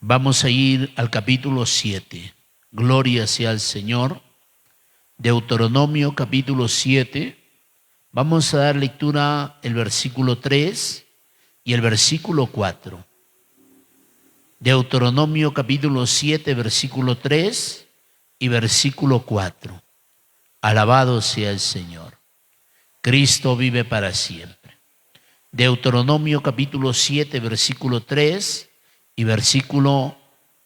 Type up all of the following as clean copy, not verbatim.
Vamos a ir al capítulo 7. Gloria sea al Señor. Deuteronomio capítulo 7. Vamos a dar lectura el versículo 3 y el versículo 4. Deuteronomio capítulo 7, versículo 3 y versículo 4. Alabado sea el Señor. Cristo vive para siempre. Deuteronomio capítulo 7, versículo 3 y versículo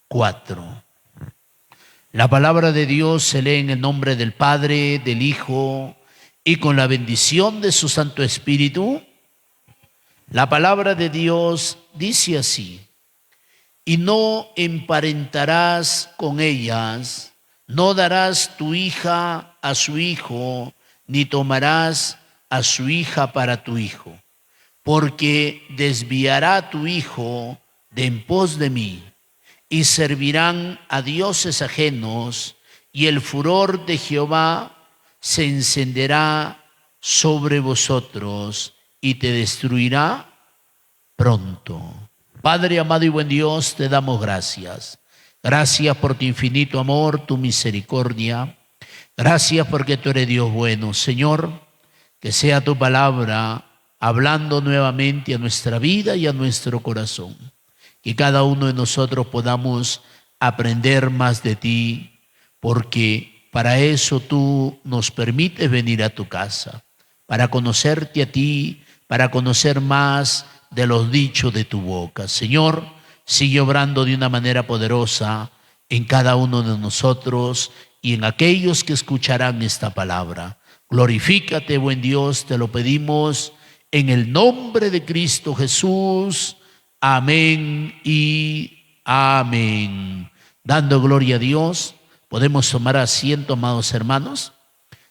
4. La palabra de Dios se lee en el nombre del Padre, del Hijo y con la bendición de su Santo Espíritu. La palabra de Dios dice así: y no emparentarás con ellas, no darás tu hija a su hijo, ni tomarás a su hija para tu hijo, porque desviará tu hijo de en pos de mí, y servirán a dioses ajenos, y el furor de Jehová se encenderá sobre vosotros y te destruirá pronto. Padre amado y buen Dios, te damos gracias. Gracias por tu infinito amor, tu misericordia. Gracias porque tú eres Dios bueno. Señor, que sea tu palabra hablando nuevamente a nuestra vida y a nuestro corazón. Que cada uno de nosotros podamos aprender más de ti, porque para eso tú nos permites venir a tu casa, para conocerte a ti, para conocer más de los dichos de tu boca. Señor, sigue obrando de una manera poderosa en cada uno de nosotros y en aquellos que escucharán esta palabra. Glorifícate, buen Dios, te lo pedimos en el nombre de Cristo Jesús. Amén y amén. Dando gloria a Dios, podemos tomar asiento, amados hermanos,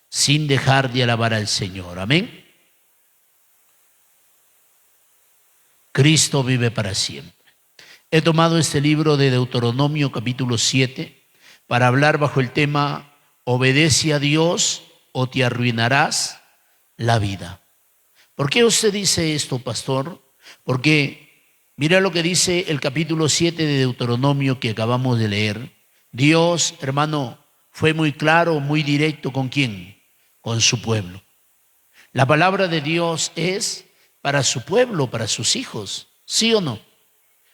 sin dejar de alabar al Señor. Amén. Cristo vive para siempre. He tomado este libro de Deuteronomio capítulo 7 para hablar bajo el tema: obedece a Dios o te arruinarás la vida. ¿Por qué usted dice esto, pastor? Porque mira lo que dice el capítulo 7 de Deuteronomio que acabamos de leer. Dios, hermano, fue muy claro, muy directo. ¿Con quién? Con su pueblo. La palabra de Dios es para su pueblo, para sus hijos, ¿sí o no?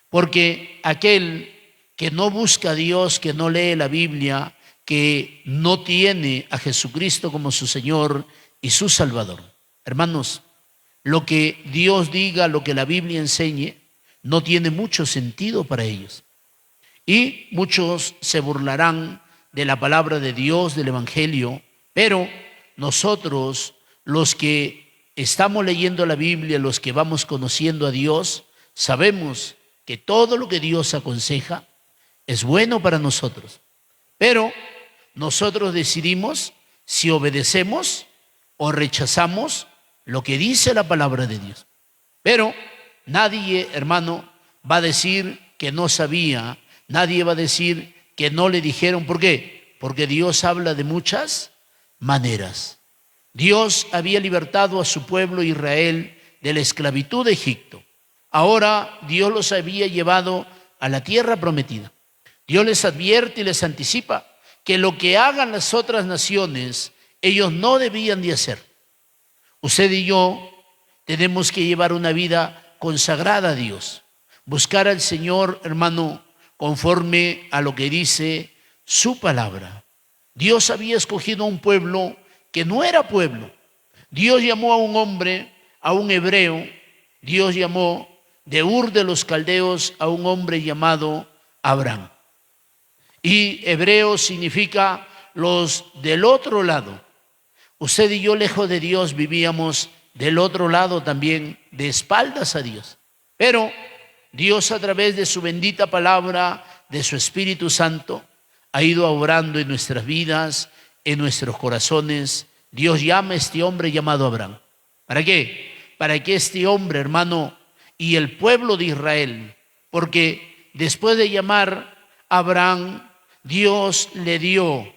Porque aquel que no busca a Dios, que no lee la Biblia, que no tiene a Jesucristo como su Señor y su Salvador, hermanos, lo que Dios diga, lo que la Biblia enseñe, no tiene mucho sentido para ellos. Y muchos se burlarán de la palabra de Dios, del Evangelio, pero nosotros, los que estamos leyendo la Biblia, los que vamos conociendo a Dios, sabemos que todo lo que Dios aconseja es bueno para nosotros. Pero nosotros decidimos si obedecemos o rechazamos lo que dice la palabra de Dios. Pero nadie, hermano, va a decir que no sabía, nadie va a decir que no le dijeron. ¿Por qué? Porque Dios habla de muchas maneras. Dios había libertado a su pueblo Israel de la esclavitud de Egipto. Ahora Dios los había llevado a la tierra prometida. Dios les advierte y les anticipa que lo que hagan las otras naciones, ellos no debían de hacer. Usted y yo tenemos que llevar una vida consagrada a Dios, buscar al Señor, hermano, conforme a lo que dice su palabra. Dios había escogido a un pueblo que no era pueblo. Dios llamó a un hombre, a un hebreo. Dios llamó de Ur de los Caldeos a un hombre llamado Abraham. Y hebreo significa los del otro lado. Usted y yo, lejos de Dios, vivíamos del otro lado también, de espaldas a Dios. Pero Dios, a través de su bendita palabra, de su Espíritu Santo, ha ido obrando en nuestras vidas, en nuestros corazones. Dios llama a este hombre llamado Abraham. ¿Para qué? Para que este hombre, hermano, y el pueblo de Israel, porque después de llamar a Abraham, Dios le dio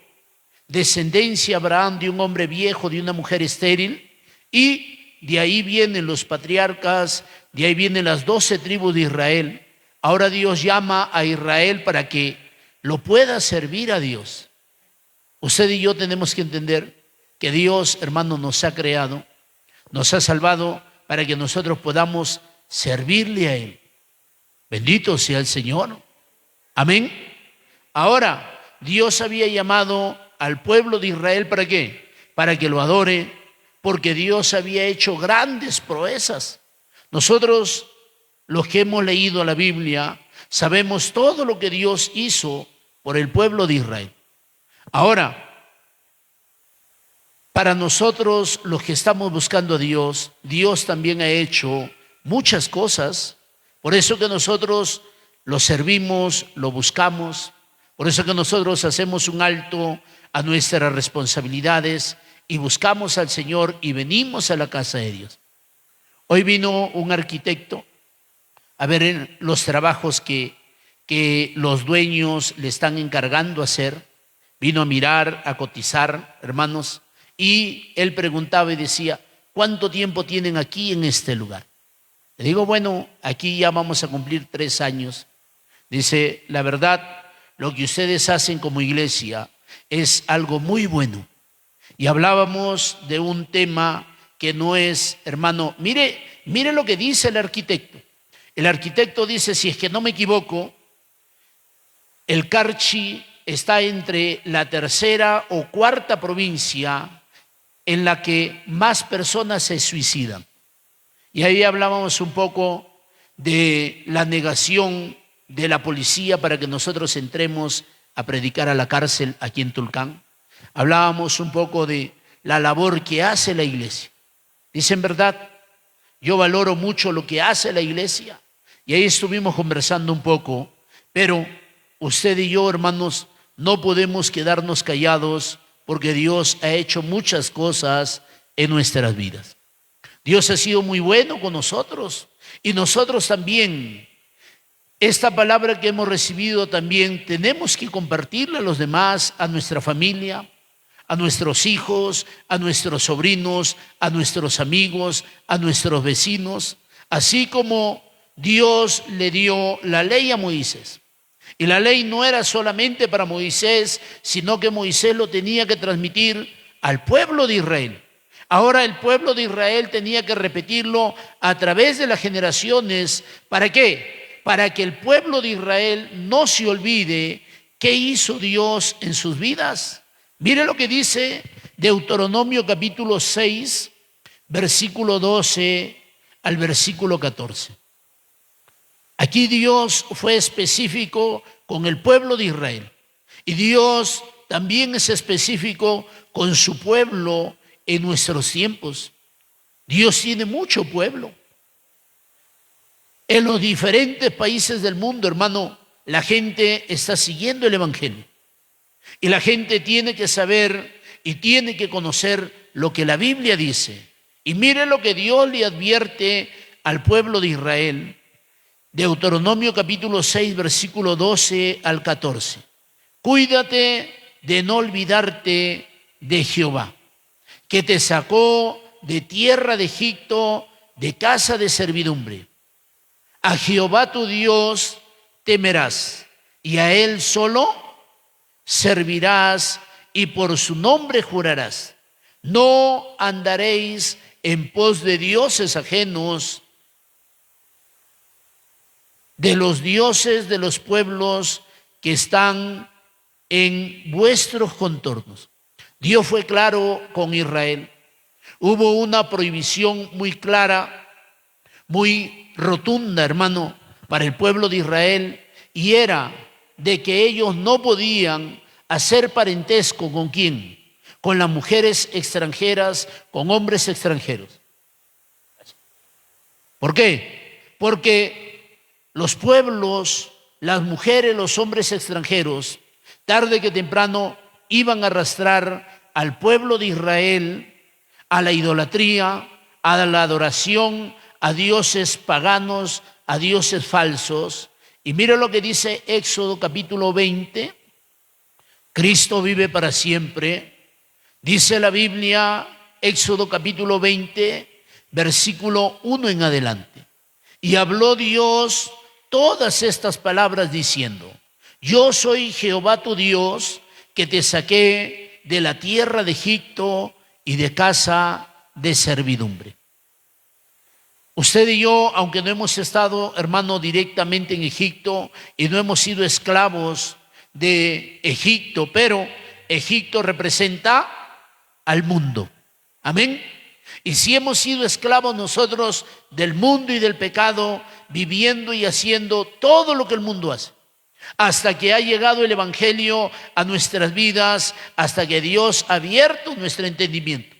descendencia a Abraham de un hombre viejo, de una mujer estéril, y de ahí vienen los patriarcas, de ahí vienen las 12 tribus de Israel, Ahora Dios llama a Israel para que lo pueda servir a Dios. Usted y yo tenemos que entender que Dios, hermano, nos ha creado, nos ha salvado para que nosotros podamos servirle a Él. Bendito sea el Señor. Amén. Ahora, Dios había llamado al pueblo de Israel ¿para qué? Para que lo adore, porque Dios había hecho grandes proezas. Nosotros, los que hemos leído la Biblia, sabemos todo lo que Dios hizo por el pueblo de Israel. Ahora, para nosotros, los que estamos buscando a Dios, Dios también ha hecho muchas cosas. Por eso que nosotros lo servimos, lo buscamos. Por eso que nosotros hacemos un alto a nuestras responsabilidades y buscamos al Señor y venimos a la casa de Dios. Hoy vino un arquitecto a ver los trabajos que los dueños le están encargando hacer. Vino a mirar, a cotizar, hermanos, y él preguntaba y decía, ¿cuánto tiempo tienen aquí en este lugar? Le digo, bueno, aquí ya vamos a cumplir 3 años. Dice, la verdad, lo que ustedes hacen como iglesia es algo muy bueno. Y hablábamos de un tema que no es, hermano, mire lo que dice el arquitecto. El arquitecto dice, si es que no me equivoco, el Carchi está entre la 3ª o 4ª provincia en la que más personas se suicidan. Y ahí hablábamos un poco de la negación de la policía para que nosotros entremos a predicar a la cárcel aquí en Tulcán. Hablábamos un poco de la labor que hace la iglesia. Dicen verdad, yo valoro mucho lo que hace la iglesia. Y ahí estuvimos conversando un poco, pero usted y yo, hermanos, no podemos quedarnos callados porque Dios ha hecho muchas cosas en nuestras vidas. Dios ha sido muy bueno con nosotros y nosotros también. Esta palabra que hemos recibido también tenemos que compartirla a los demás, a nuestra familia, a nuestros hijos, a nuestros sobrinos, a nuestros amigos, a nuestros vecinos, así como Dios le dio la ley a Moisés. Y la ley no era solamente para Moisés, sino que Moisés lo tenía que transmitir al pueblo de Israel. Ahora el pueblo de Israel tenía que repetirlo a través de las generaciones. ¿Para qué? Para que el pueblo de Israel no se olvide qué hizo Dios en sus vidas. Mire lo que dice Deuteronomio capítulo 6, versículo 12 al versículo 14. Aquí Dios fue específico con el pueblo de Israel y Dios también es específico con su pueblo en nuestros tiempos. Dios tiene mucho pueblo. En los diferentes países del mundo, hermano, la gente está siguiendo el evangelio y la gente tiene que saber y tiene que conocer lo que la Biblia dice. Y mire lo que Dios le advierte al pueblo de Israel. Deuteronomio capítulo 6, versículo 12 al 14. Cuídate de no olvidarte de Jehová, que te sacó de tierra de Egipto, de casa de servidumbre. A Jehová tu Dios temerás, y a Él solo servirás, y por su nombre jurarás. No andaréis en pos de dioses ajenos, de los dioses de los pueblos que están en vuestros contornos. Dios fue claro con Israel. Hubo una prohibición muy clara, muy rotunda, hermano, para el pueblo de Israel, y era de que ellos no podían hacer parentesco ¿con quién? Con las mujeres extranjeras, con hombres extranjeros. ¿Por qué? Porque los pueblos, las mujeres, los hombres extranjeros, tarde que temprano iban a arrastrar al pueblo de Israel a la idolatría, a la adoración a dioses paganos, a dioses falsos. Y mira lo que dice Éxodo capítulo 20. Cristo vive para siempre. Dice la Biblia, Éxodo capítulo 20, versículo 1 en adelante. Y habló Dios todas estas palabras diciendo: yo soy Jehová tu Dios, que te saqué de la tierra de Egipto y de casa de servidumbre. Usted y yo, aunque no hemos estado, hermano, directamente en Egipto y no hemos sido esclavos de Egipto, pero Egipto representa al mundo. Amén. Y si hemos sido esclavos nosotros del mundo y del pecado, viviendo y haciendo todo lo que el mundo hace, hasta que ha llegado el Evangelio a nuestras vidas, hasta que Dios ha abierto nuestro entendimiento.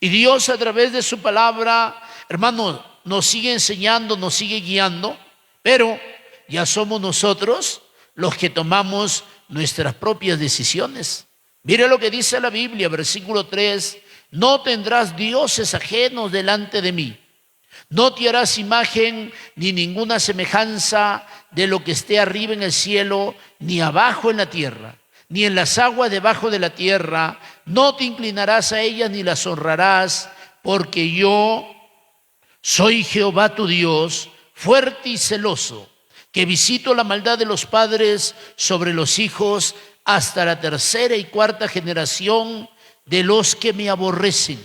Y Dios, a través de su palabra, hermano, nos sigue enseñando, nos sigue guiando, pero ya somos nosotros los que tomamos nuestras propias decisiones. Mire lo que dice la Biblia, versículo 3: no tendrás dioses ajenos delante de mí. No te harás imagen ni ninguna semejanza de lo que esté arriba en el cielo, ni abajo en la tierra, ni en las aguas debajo de la tierra. No te inclinarás a ellas ni las honrarás, porque yo soy Jehová tu Dios, fuerte y celoso, que visito la maldad de los padres sobre los hijos hasta la tercera y cuarta generación de los que me aborrecen.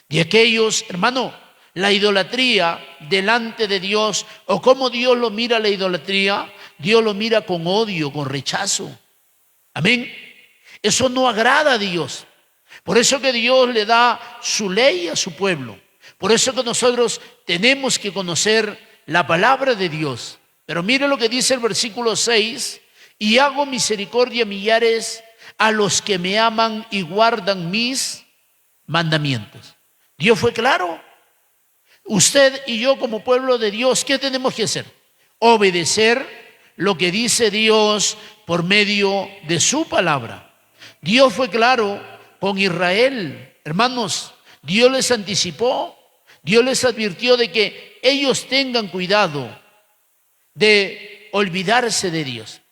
De aquellos, hermano, la idolatría delante de Dios, o cómo Dios lo mira la idolatría, Dios lo mira con odio, con rechazo. Amén. Eso no agrada a Dios. Por eso que Dios le da su ley a su pueblo. Por eso que nosotros tenemos que conocer la palabra de Dios. Pero mire lo que dice el versículo 6: y hago misericordia a millares, a los que me aman y guardan mis mandamientos. Dios fue claro. Usted y yo, como pueblo de Dios, ¿qué tenemos que hacer? Obedecer lo que dice Dios por medio de su palabra. Dios fue claro con Israel. Hermanos, Dios les anticipó, Dios les advirtió de que ellos tengan cuidado de olvidarse de Dios.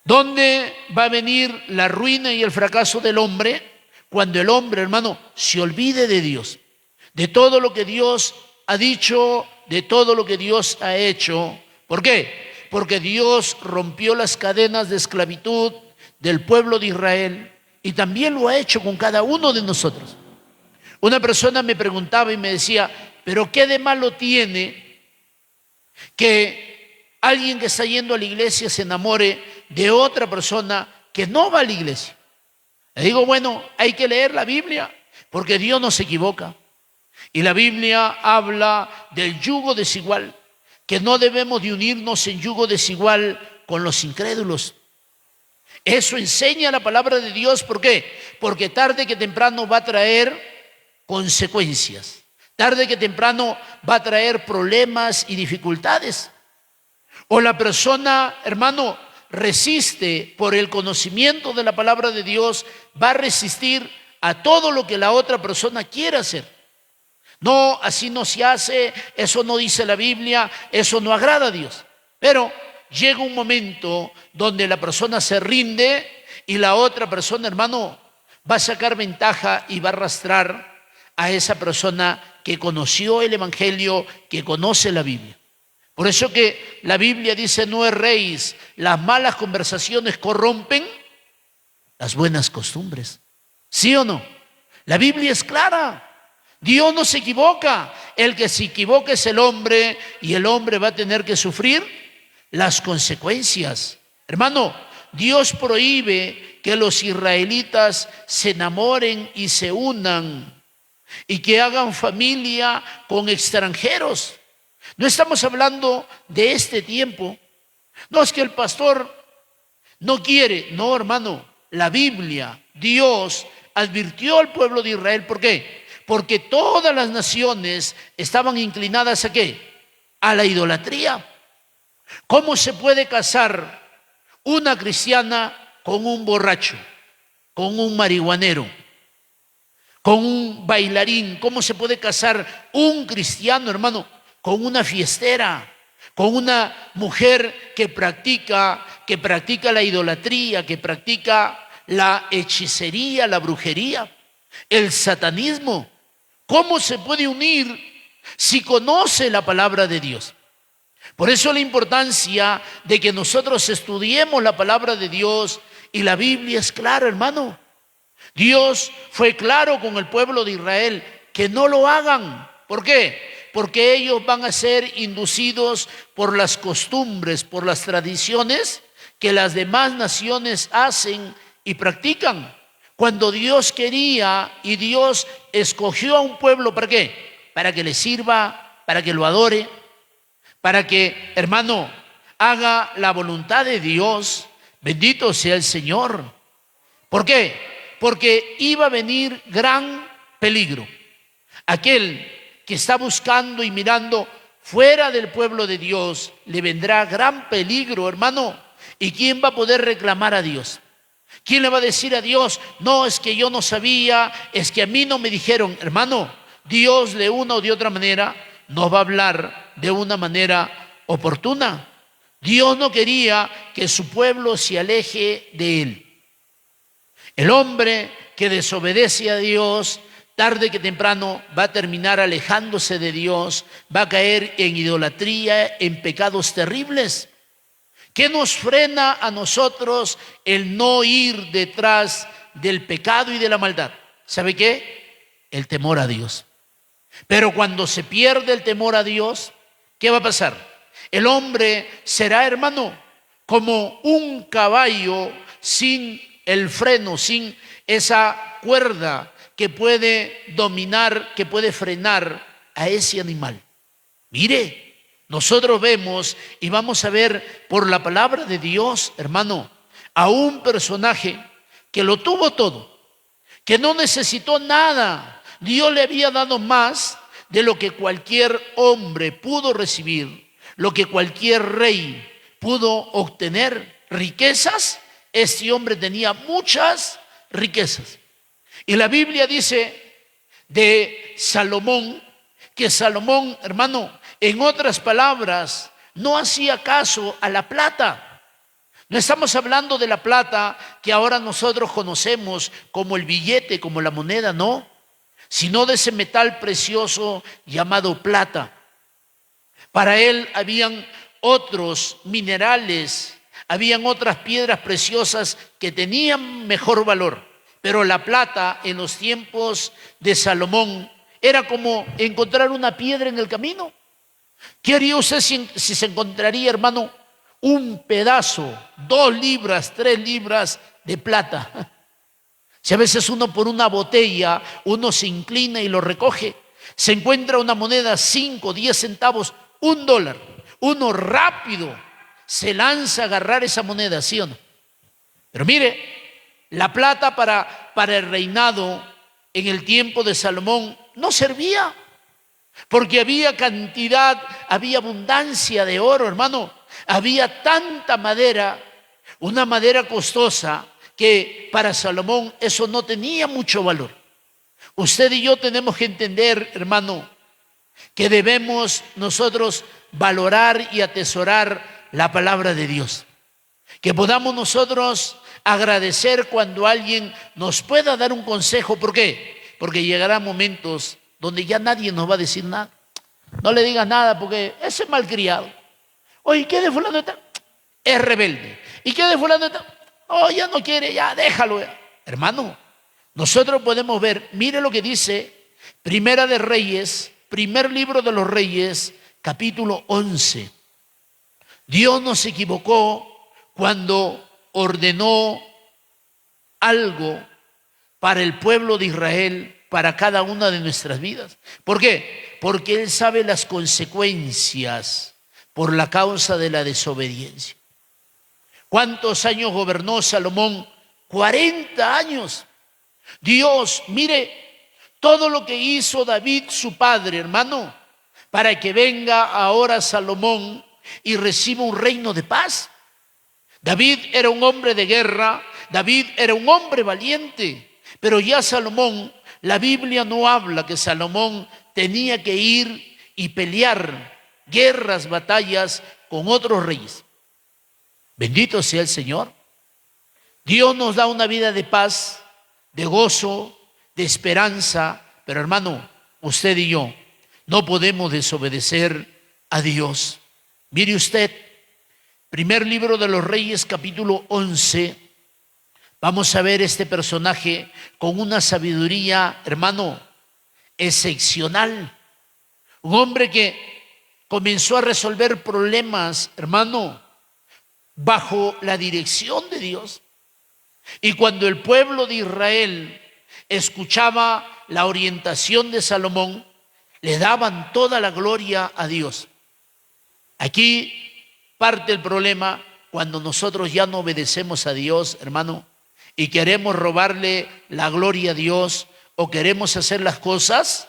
¿Dónde va a venir la ruina y el fracaso del hombre? Cuando el hombre, hermano, se olvide de Dios, de todo lo que Dios ha dicho, de todo lo que Dios ha hecho. ¿Por qué? Porque Dios rompió las cadenas de esclavitud del pueblo de Israel y también lo ha hecho con cada uno de nosotros. Una persona me preguntaba y me decía: ¿pero qué de malo tiene que alguien que está yendo a la iglesia se enamore de otra persona que no va a la iglesia? Le digo: bueno, hay que leer la Biblia, porque Dios no se equivoca. Y la Biblia habla del yugo desigual, que no debemos de unirnos en yugo desigual con los incrédulos. Eso enseña la palabra de Dios. ¿Por qué? Porque tarde que temprano va a traer consecuencias. Tarde que temprano va a traer problemas y dificultades. O la persona, hermano, resiste por el conocimiento de la palabra de Dios, va a resistir a todo lo que la otra persona quiera hacer. No, así no se hace, eso no dice la Biblia, eso no agrada a Dios. Pero llega un momento donde la persona se rinde y la otra persona, hermano, va a sacar ventaja y va a arrastrar a esa persona que conoció el Evangelio, que conoce la Biblia. Por eso que la Biblia dice: no erréis, las malas conversaciones corrompen las buenas costumbres. ¿Sí o no? La Biblia es clara. Dios no se equivoca. El que se equivoca es el hombre, y el hombre va a tener que sufrir las consecuencias. Hermano, Dios prohíbe que los israelitas se enamoren y se unan y que hagan familia con extranjeros. No estamos hablando de este tiempo. No es que el pastor no quiere. No, hermano, la Biblia, Dios advirtió al pueblo de Israel. ¿Por qué? Porque todas las naciones estaban inclinadas ¿a qué? A la idolatría. ¿Cómo se puede casar una cristiana con un borracho, con un marihuanero, con un bailarín? ¿Cómo se puede casar un cristiano, hermano, con una fiestera, con una mujer que practica la idolatría, que practica la hechicería, la brujería, el satanismo? ¿Cómo se puede unir si conoce la palabra de Dios? Por eso la importancia de que nosotros estudiemos la palabra de Dios, y la Biblia es clara, hermano. Dios fue claro con el pueblo de Israel que no lo hagan. ¿Por qué? Porque ellos van a ser inducidos por las costumbres, por las tradiciones que las demás naciones hacen y practican. Cuando Dios quería y Dios escogió a un pueblo, ¿para qué? Para que le sirva, para que lo adore, para que, hermano, haga la voluntad de Dios. Bendito sea el Señor. ¿Por qué? Porque iba a venir gran peligro. Aquel que está buscando y mirando fuera del pueblo de Dios, le vendrá gran peligro, hermano. ¿Y quién va a poder reclamar a Dios? ¿Quién le va a decir a Dios, no, es que yo no sabía, es que a mí no me dijeron? Hermano, Dios de una o de otra manera nos va a hablar de una manera oportuna. Dios no quería que su pueblo se aleje de Él. El hombre que desobedece a Dios, tarde que temprano va a terminar alejándose de Dios, va a caer en idolatría, en pecados terribles. ¿Qué nos frena a nosotros el no ir detrás del pecado y de la maldad? ¿Sabe qué? El temor a Dios. Pero cuando se pierde el temor a Dios, ¿qué va a pasar? El hombre será, hermano, como un caballo sin el freno, sin esa cuerda que puede dominar, que puede frenar a ese animal. Mire, nosotros vemos y vamos a ver por la palabra de Dios, hermano, a un personaje que lo tuvo todo, que no necesitó nada. Dios le había dado más de lo que cualquier hombre pudo recibir, lo que cualquier rey pudo obtener. Riquezas, este hombre tenía muchas riquezas. Y la Biblia dice de Salomón, que Salomón, hermano, en otras palabras, no hacía caso a la plata. No estamos hablando de la plata que ahora nosotros conocemos como el billete, como la moneda, no, sino de ese metal precioso llamado plata. Para él habían otros minerales, habían otras piedras preciosas que tenían mejor valor. Pero la plata en los tiempos de Salomón era como encontrar una piedra en el camino. ¿Qué haría usted si se encontraría, hermano, un pedazo, 2 libras, 3 libras de plata? Si a veces uno por una botella, uno se inclina y lo recoge, se encuentra una moneda 5, 10 centavos, $1, uno rápido se lanza a agarrar esa moneda, ¿sí o no? Pero mire, la plata para el reinado en el tiempo de Salomón no servía, porque había cantidad, había abundancia de oro, hermano. Había tanta madera, una madera costosa, que para Salomón eso no tenía mucho valor. Usted y yo tenemos que entender, hermano, que debemos nosotros valorar y atesorar la palabra de Dios. Que podamos nosotros agradecer cuando alguien nos pueda dar un consejo. ¿Por qué? Porque llegará momentos donde ya nadie nos va a decir nada. No le digas nada porque ese es malcriado. Oye, ¿qué de fulano de tal? Es rebelde. ¿Y qué de fulano de tal? Oh, ya no quiere, ya déjalo. Hermano, nosotros podemos ver, mire lo que dice Primera de Reyes, primer libro de los Reyes, capítulo 11. Dios no se equivocó cuando ordenó algo para el pueblo de Israel, para cada una de nuestras vidas. ¿Por qué? Porque Él sabe las consecuencias por la causa de la desobediencia. ¿Cuántos años gobernó Salomón? 40 años. Dios, mire, todo lo que hizo David, su padre, hermano, para que venga ahora Salomón y reciba un reino de paz. David era un hombre de guerra, David era un hombre valiente, pero ya Salomón, la Biblia no habla que Salomón tenía que ir y pelear guerras, batallas con otros reyes. Bendito sea el Señor. Dios nos da una vida de paz, de gozo, de esperanza, pero hermano, usted y yo no podemos desobedecer a Dios. Mire usted, primer libro de los Reyes, capítulo 11. Vamos a ver este personaje con una sabiduría, hermano, excepcional. Un hombre que comenzó a resolver problemas, hermano, bajo la dirección de Dios. Y cuando el pueblo de Israel escuchaba la orientación de Salomón, le daban toda la gloria a Dios. Aquí parte el problema cuando nosotros ya no obedecemos a Dios, hermano, y queremos robarle la gloria a Dios o queremos hacer las cosas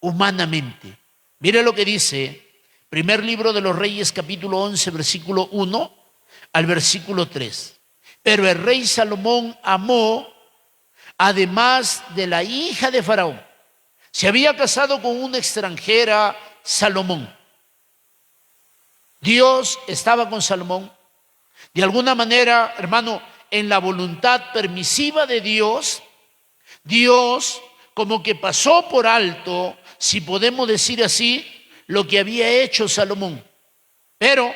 humanamente. Mire lo que dice primer libro de los Reyes, capítulo 11, versículo 1 al versículo 3. Pero el rey Salomón amó, además de la hija de Faraón, se había casado con una extranjera, Salomón. Dios estaba con Salomón. De alguna manera, hermano, en la voluntad permisiva de Dios, Dios como que pasó por alto, si podemos decir así, lo que había hecho Salomón. Pero,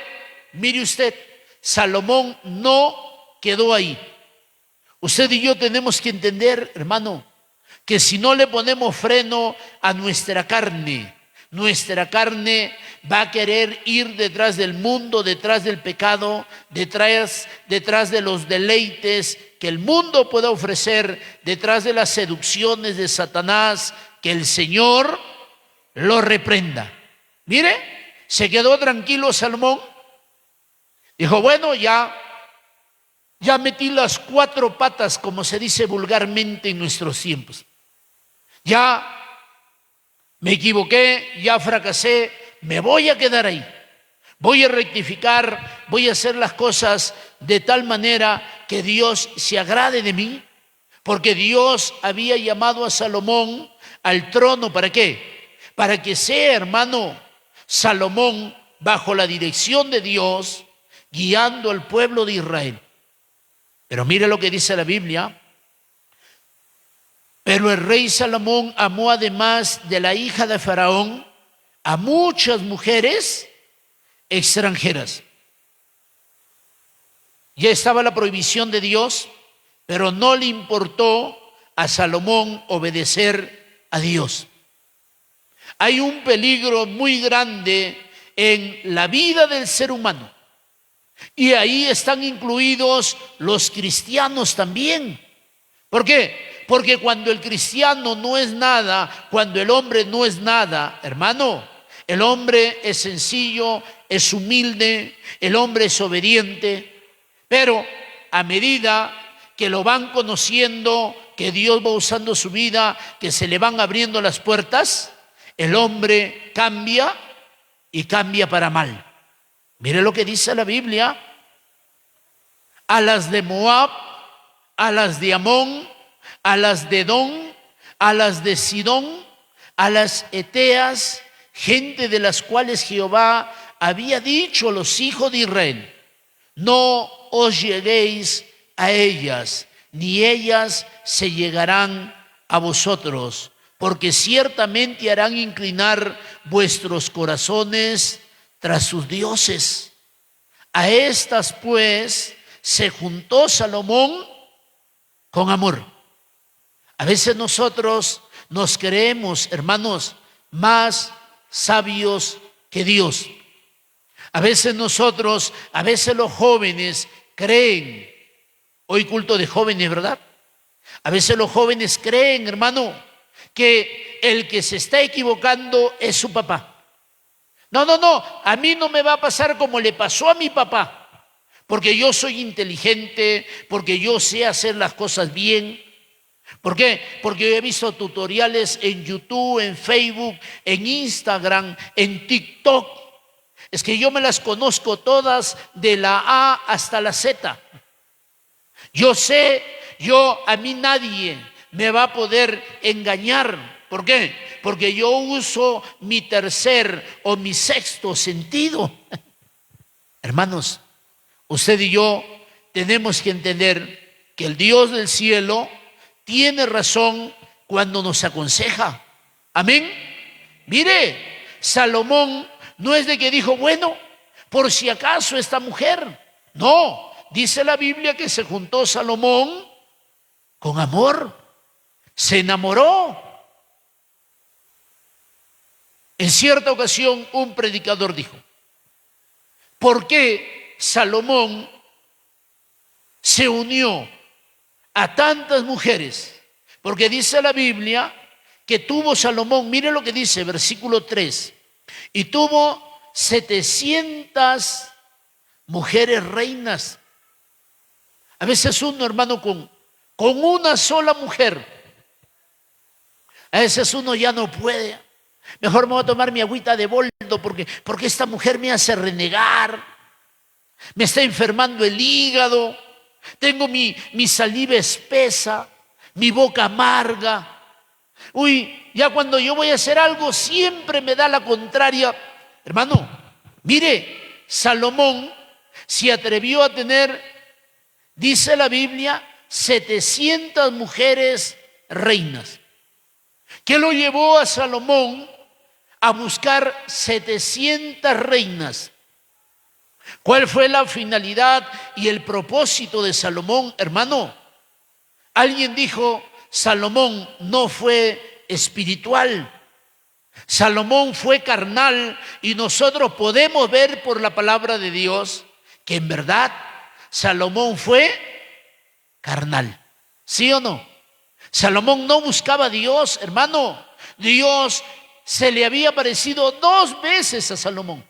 mire usted, Salomón no quedó ahí. Usted y yo tenemos que entender, hermano, que si no le ponemos freno a nuestra carne va a querer ir detrás del mundo, detrás del pecado, detrás de los deleites que el mundo pueda ofrecer, detrás de las seducciones de Satanás. Que el Señor lo reprenda. Mire, se quedó tranquilo Salomón. Dijo, bueno, ya metí las 4 patas, como se dice vulgarmente en nuestros tiempos. Ya me equivoqué, ya fracasé, me voy a quedar ahí. Voy a rectificar, voy a hacer las cosas de tal manera que Dios se agrade de mí. Porque Dios había llamado a Salomón al trono, ¿para qué? Para que sea, hermano, Salomón bajo la dirección de Dios, guiando al pueblo de Israel. Pero mire lo que dice la Biblia. Pero el rey Salomón amó, además de la hija de Faraón, a muchas mujeres extranjeras. Ya estaba la prohibición de Dios, pero no le importó a Salomón obedecer a Dios. Hay un peligro muy grande en la vida del ser humano. Y ahí están incluidos los cristianos también. ¿Por qué? Porque cuando el cristiano no es nada, cuando el hombre no es nada, hermano, el hombre es sencillo, es humilde, el hombre es obediente, pero a medida que lo van conociendo, que Dios va usando su vida, que se le van abriendo las puertas, el hombre cambia y cambia para mal. Mire lo que dice la Biblia. A las de Moab, a las de Amón, a las de Edom, a las de Sidón, a las eteas, gente de las cuales Jehová había dicho a los hijos de Israel, no os lleguéis a ellas, ni ellas se llegarán a vosotros, porque ciertamente harán inclinar vuestros corazones tras sus dioses. A estas pues se juntó Salomón con amor. A veces nosotros nos creemos, hermanos, más sabios que Dios. A veces los jóvenes creen, hoy culto de jóvenes, ¿verdad? A veces los jóvenes creen, hermano, que el que se está equivocando es su papá. No, a mí no me va a pasar como le pasó a mi papá, porque yo soy inteligente, porque yo sé hacer las cosas bien. ¿Por qué? Porque yo he visto tutoriales en YouTube, en Facebook, en Instagram, en TikTok. Es que yo me las conozco todas de la A hasta la Z. Yo sé, a mí nadie me va a poder engañar. ¿Por qué? Porque yo uso mi tercer o mi sexto sentido. Hermanos, usted y yo tenemos que entender que el Dios del cielo tiene razón cuando nos aconseja. Amén. Mire, Salomón no es de que dijo, bueno, por si acaso esta mujer. No, dice la Biblia que se juntó Salomón con amor, se enamoró. En cierta ocasión un predicador dijo: ¿por qué Salomón se unió a tantas mujeres? Porque dice la Biblia que tuvo Salomón, mire lo que dice, versículo 3, y tuvo 700 mujeres reinas. A veces uno, hermano, con una sola mujer, a veces uno ya no puede. Mejor me voy a tomar mi agüita de boldo porque esta mujer me hace renegar, me está enfermando el hígado, tengo mi saliva espesa, mi boca amarga. Uy, ya cuando yo voy a hacer algo siempre me da la contraria. Hermano, mire, Salomón se atrevió a tener, dice la Biblia, 700 mujeres reinas. ¿Qué lo llevó a Salomón a buscar 700 reinas? ¿Cuál fue la finalidad y el propósito de Salomón, hermano? Alguien dijo: Salomón no fue espiritual, Salomón fue carnal, y nosotros podemos ver por la palabra de Dios que en verdad Salomón fue carnal. ¿Sí o no? Salomón no buscaba a Dios, hermano. Dios se le había aparecido 2 veces a Salomón.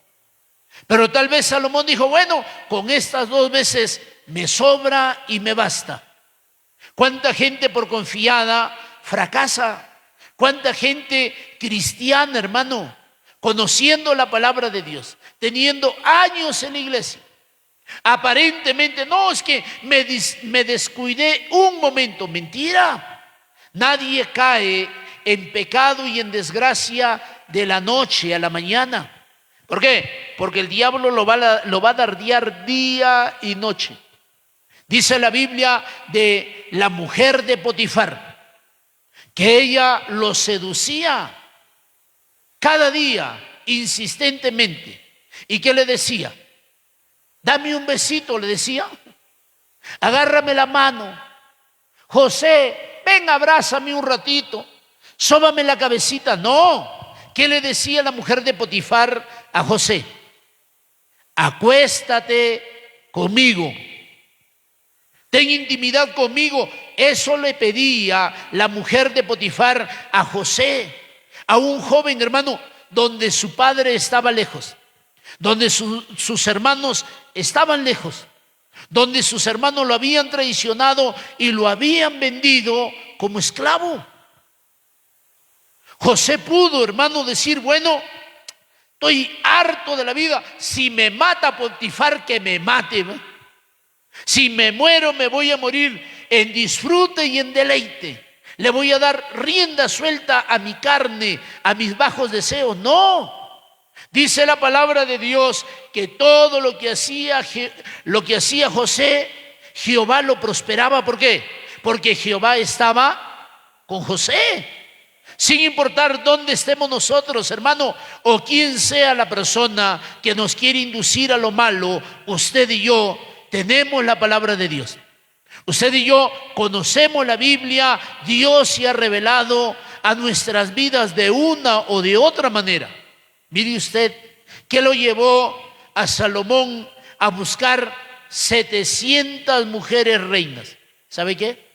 Pero tal vez Salomón dijo: bueno, con estas 2 veces me sobra y me basta. ¿Cuánta gente por confiada fracasa? ¿Cuánta gente cristiana, hermano, conociendo la palabra de Dios, teniendo años en la iglesia? Aparentemente, no, es que me descuidé un momento. Mentira. Nadie cae en pecado y en desgracia de la noche a la mañana. ¿Por qué? Porque el diablo lo va a dardear día y noche. Dice la Biblia de la mujer de Potifar que ella lo seducía cada día insistentemente. ¿Y qué le decía? Dame un besito, le decía. Agárrame la mano. José, ven, abrázame un ratito. Sóbame la cabecita. No. ¿Qué le decía la mujer de Potifar a José? Acuéstate conmigo. Ten intimidad conmigo. Eso le pedía la mujer de Potifar a José, a un joven, hermano, donde su padre estaba lejos, donde sus hermanos estaban lejos, donde sus hermanos lo habían traicionado y lo habían vendido como esclavo. José pudo, hermano, decir: bueno, estoy harto de la vida. Si me mata Potifar, que me mate. Si me muero, me voy a morir en disfrute y en deleite. Le voy a dar rienda suelta a mi carne, a mis bajos deseos. No. Dice la palabra de Dios que todo lo que hacía José, Jehová lo prosperaba. ¿Por qué? Porque Jehová estaba con José. Sin importar dónde estemos nosotros, hermano, o quién sea la persona que nos quiere inducir a lo malo, usted y yo tenemos la palabra de Dios. Usted y yo conocemos la Biblia. Dios se ha revelado a nuestras vidas de una o de otra manera. Mire usted, ¿qué lo llevó a Salomón a buscar 700 mujeres reinas? ¿Sabe qué?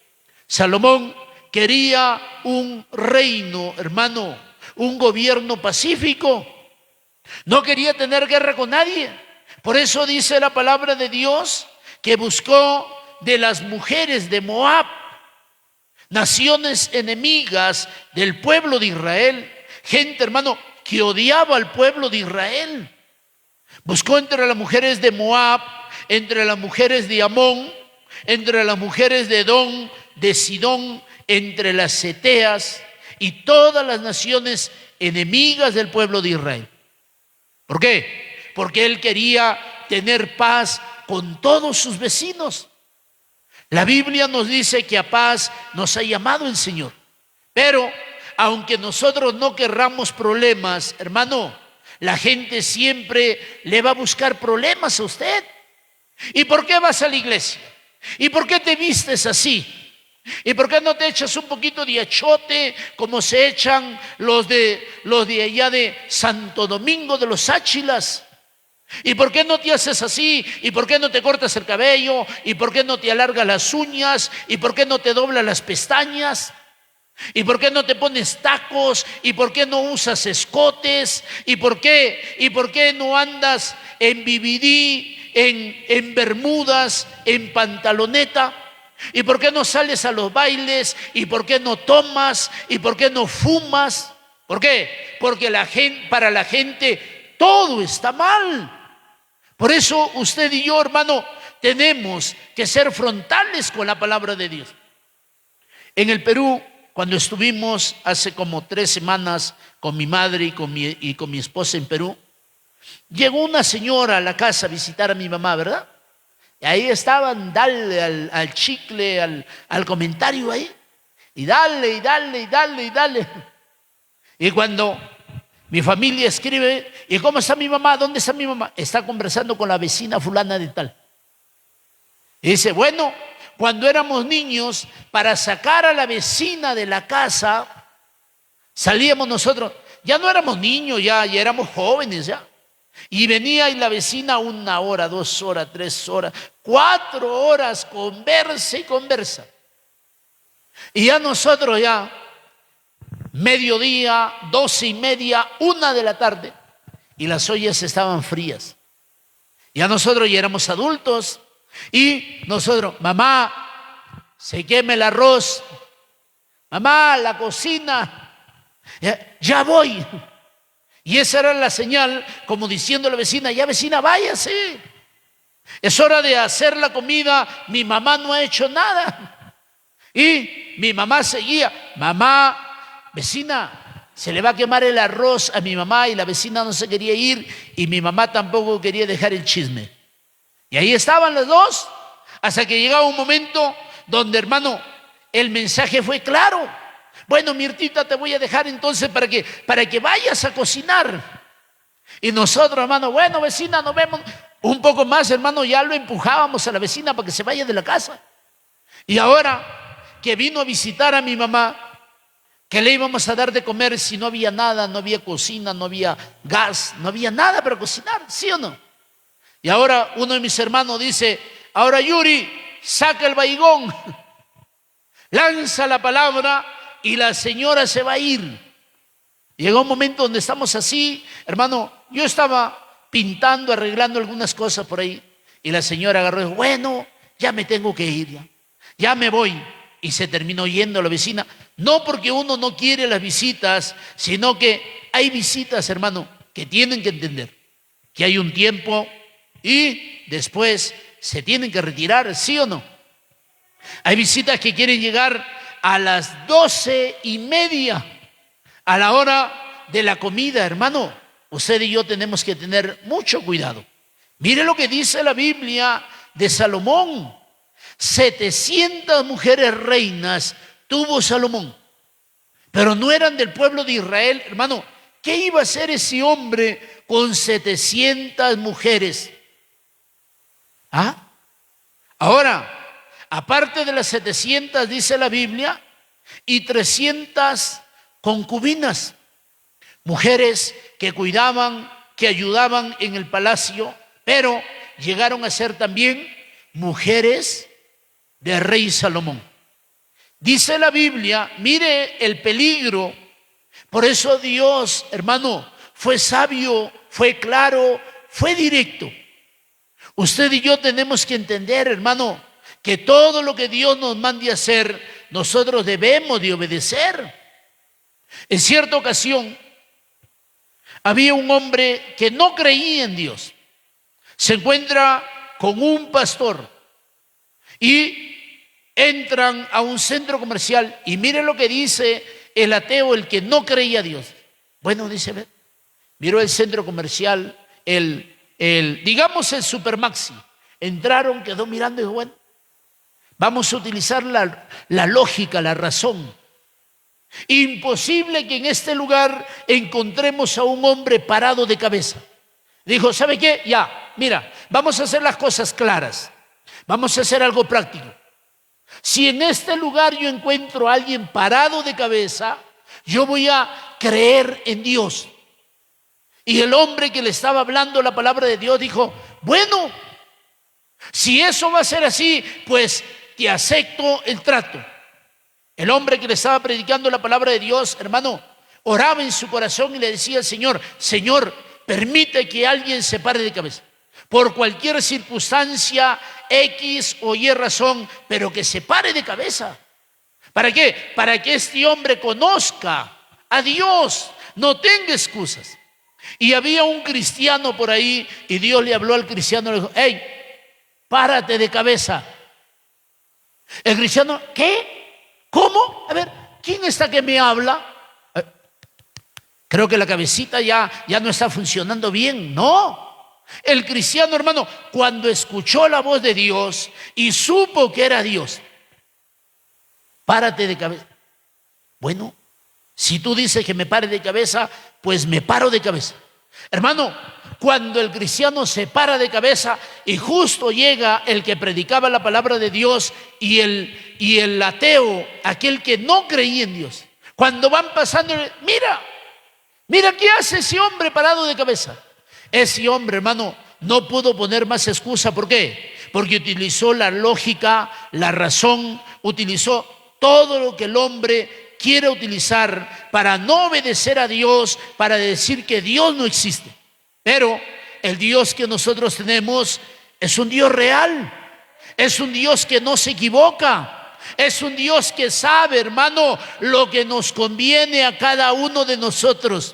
Salomón quería un reino, hermano, un gobierno pacífico. No quería tener guerra con nadie. Por eso dice la palabra de Dios que buscó de las mujeres de Moab, naciones enemigas del pueblo de Israel, gente, hermano, que odiaba al pueblo de Israel. Buscó entre las mujeres de Moab, entre las mujeres de Amón, entre las mujeres de Edom, de Sidón, entre las Eteas y todas las naciones enemigas del pueblo de Israel. ¿Por qué? Porque él quería tener paz con todos sus vecinos. La Biblia nos dice que a paz nos ha llamado el Señor. Pero aunque nosotros no querramos problemas, hermano, la gente siempre le va a buscar problemas a usted. ¿Y por qué vas a la iglesia? ¿Y por qué te vistes así? ¿Y por qué no te echas un poquito de achote como se echan los de allá de Santo Domingo de los Áchilas? ¿Y por qué no te haces así? ¿Y por qué no te cortas el cabello? ¿Y por qué no te alargas las uñas? ¿Y por qué no te doblas las pestañas? ¿Y por qué no te pones tacos? ¿Y por qué no usas escotes? ¿Y por qué no andas en BBD, en bermudas, en pantaloneta? ¿Y por qué no sales a los bailes? ¿Y por qué no tomas? ¿Y por qué no fumas? ¿Por qué? Porque para la gente todo está mal. Por eso usted y yo, hermano, tenemos que ser frontales con la palabra de Dios. En el Perú, cuando estuvimos hace como 3 semanas con mi madre y con mi esposa en Perú, llegó una señora a la casa a visitar a mi mamá, ¿verdad? Y ahí estaban, dale al chicle, al comentario ahí, y dale, y dale, y dale, y dale. Y cuando mi familia escribe, ¿y cómo está mi mamá? ¿Dónde está mi mamá? Está conversando con la vecina fulana de tal. Y dice, bueno, cuando éramos niños, para sacar a la vecina de la casa, salíamos nosotros, ya no éramos niños, ya éramos jóvenes ya. Y venía y la vecina 1 hora, 2 horas, 3 horas, 4 horas, conversa y conversa. Y ya nosotros ya, mediodía, 12:30, 1 de la tarde, y las ollas estaban frías. Ya nosotros ya éramos adultos, y nosotros, mamá, se queme el arroz, mamá, la cocina, ya voy. Y esa era la señal, como diciendo a la vecina, ya vecina, váyase. Es hora de hacer la comida, mi mamá no ha hecho nada. Y mi mamá seguía, mamá, vecina, se le va a quemar el arroz a mi mamá, y la vecina no se quería ir y mi mamá tampoco quería dejar el chisme. Y ahí estaban las dos, hasta que llegaba un momento donde, hermano, el mensaje fue claro. Bueno, Mirtita, te voy a dejar entonces para que vayas a cocinar. Y nosotros, hermano, bueno, vecina, nos vemos. Un poco más, hermano, ya lo empujábamos a la vecina para que se vaya de la casa. Y ahora que vino a visitar a mi mamá, ¿qué le íbamos a dar de comer si no había nada? No había cocina, no había gas, no había nada para cocinar, ¿sí o no? Y ahora uno de mis hermanos dice, ahora Yuri, saca el baigón, lanza la palabra y la señora se va a ir. Llegó un momento donde estamos así, hermano, yo estaba pintando, arreglando algunas cosas por ahí, y la señora agarró y dijo, bueno, ya me tengo que ir, ya me voy. Y se terminó yendo la vecina, no porque uno no quiere las visitas, sino que hay visitas, hermano, que tienen que entender que hay un tiempo y después se tienen que retirar, ¿sí o no? Hay visitas que quieren llegar a las 12:30, a la hora de la comida, hermano. Usted y yo tenemos que tener mucho cuidado. Mire lo que dice la Biblia de Salomón. 700 mujeres reinas tuvo Salomón, pero no eran del pueblo de Israel, hermano. ¿Qué iba a hacer ese hombre con 700 mujeres? Ahora, aparte de las 700, dice la Biblia, y 300 concubinas, mujeres que cuidaban, que ayudaban en el palacio, pero llegaron a ser también mujeres del rey Salomón. Dice la Biblia, mire el peligro. Por eso Dios, hermano, fue sabio, fue claro, fue directo. Usted y yo tenemos que entender, hermano, que todo lo que Dios nos mande a hacer, nosotros debemos de obedecer. En cierta ocasión, había un hombre que no creía en Dios. Se encuentra con un pastor y entran a un centro comercial y miren lo que dice el ateo, el que no creía a Dios. Bueno, dice, miró el centro comercial, digamos el Supermaxi. Entraron, quedó mirando y dijo, bueno, vamos a utilizar la lógica, la razón. Imposible que en este lugar encontremos a un hombre parado de cabeza. Dijo, ¿sabe qué? Ya, mira, vamos a hacer las cosas claras. Vamos a hacer algo práctico. Si en este lugar yo encuentro a alguien parado de cabeza, yo voy a creer en Dios. Y el hombre que le estaba hablando la palabra de Dios dijo, bueno, si eso va a ser así, pues te acepto el trato. El hombre que le estaba predicando la palabra de Dios, hermano, oraba en su corazón y le decía al Señor, Señor, permite que alguien se pare de cabeza. Por cualquier circunstancia, X o Y razón, pero que se pare de cabeza. ¿Para qué? Para que este hombre conozca a Dios, no tenga excusas. Y había un cristiano por ahí y Dios le habló al cristiano y le dijo, hey, párate de cabeza. El cristiano, ¿qué? ¿Cómo? A ver, ¿quién está que me habla? Creo que la cabecita ya no está funcionando bien. No. El cristiano, hermano, cuando escuchó la voz de Dios y supo que era Dios, párate de cabeza. Bueno, si tú dices que me pare de cabeza, pues me paro de cabeza. Hermano, cuando el cristiano se para de cabeza y justo llega el que predicaba la palabra de Dios y el ateo, aquel que no creía en Dios, cuando van pasando, mira qué hace ese hombre parado de cabeza. Ese hombre, hermano, no pudo poner más excusa. ¿Por qué? Porque utilizó la lógica, la razón, utilizó todo lo que el hombre quiere utilizar para no obedecer a Dios, para decir que Dios no existe. Pero el Dios que nosotros tenemos es un Dios real, es un Dios que no se equivoca, es un Dios que sabe, hermano, lo que nos conviene a cada uno de nosotros.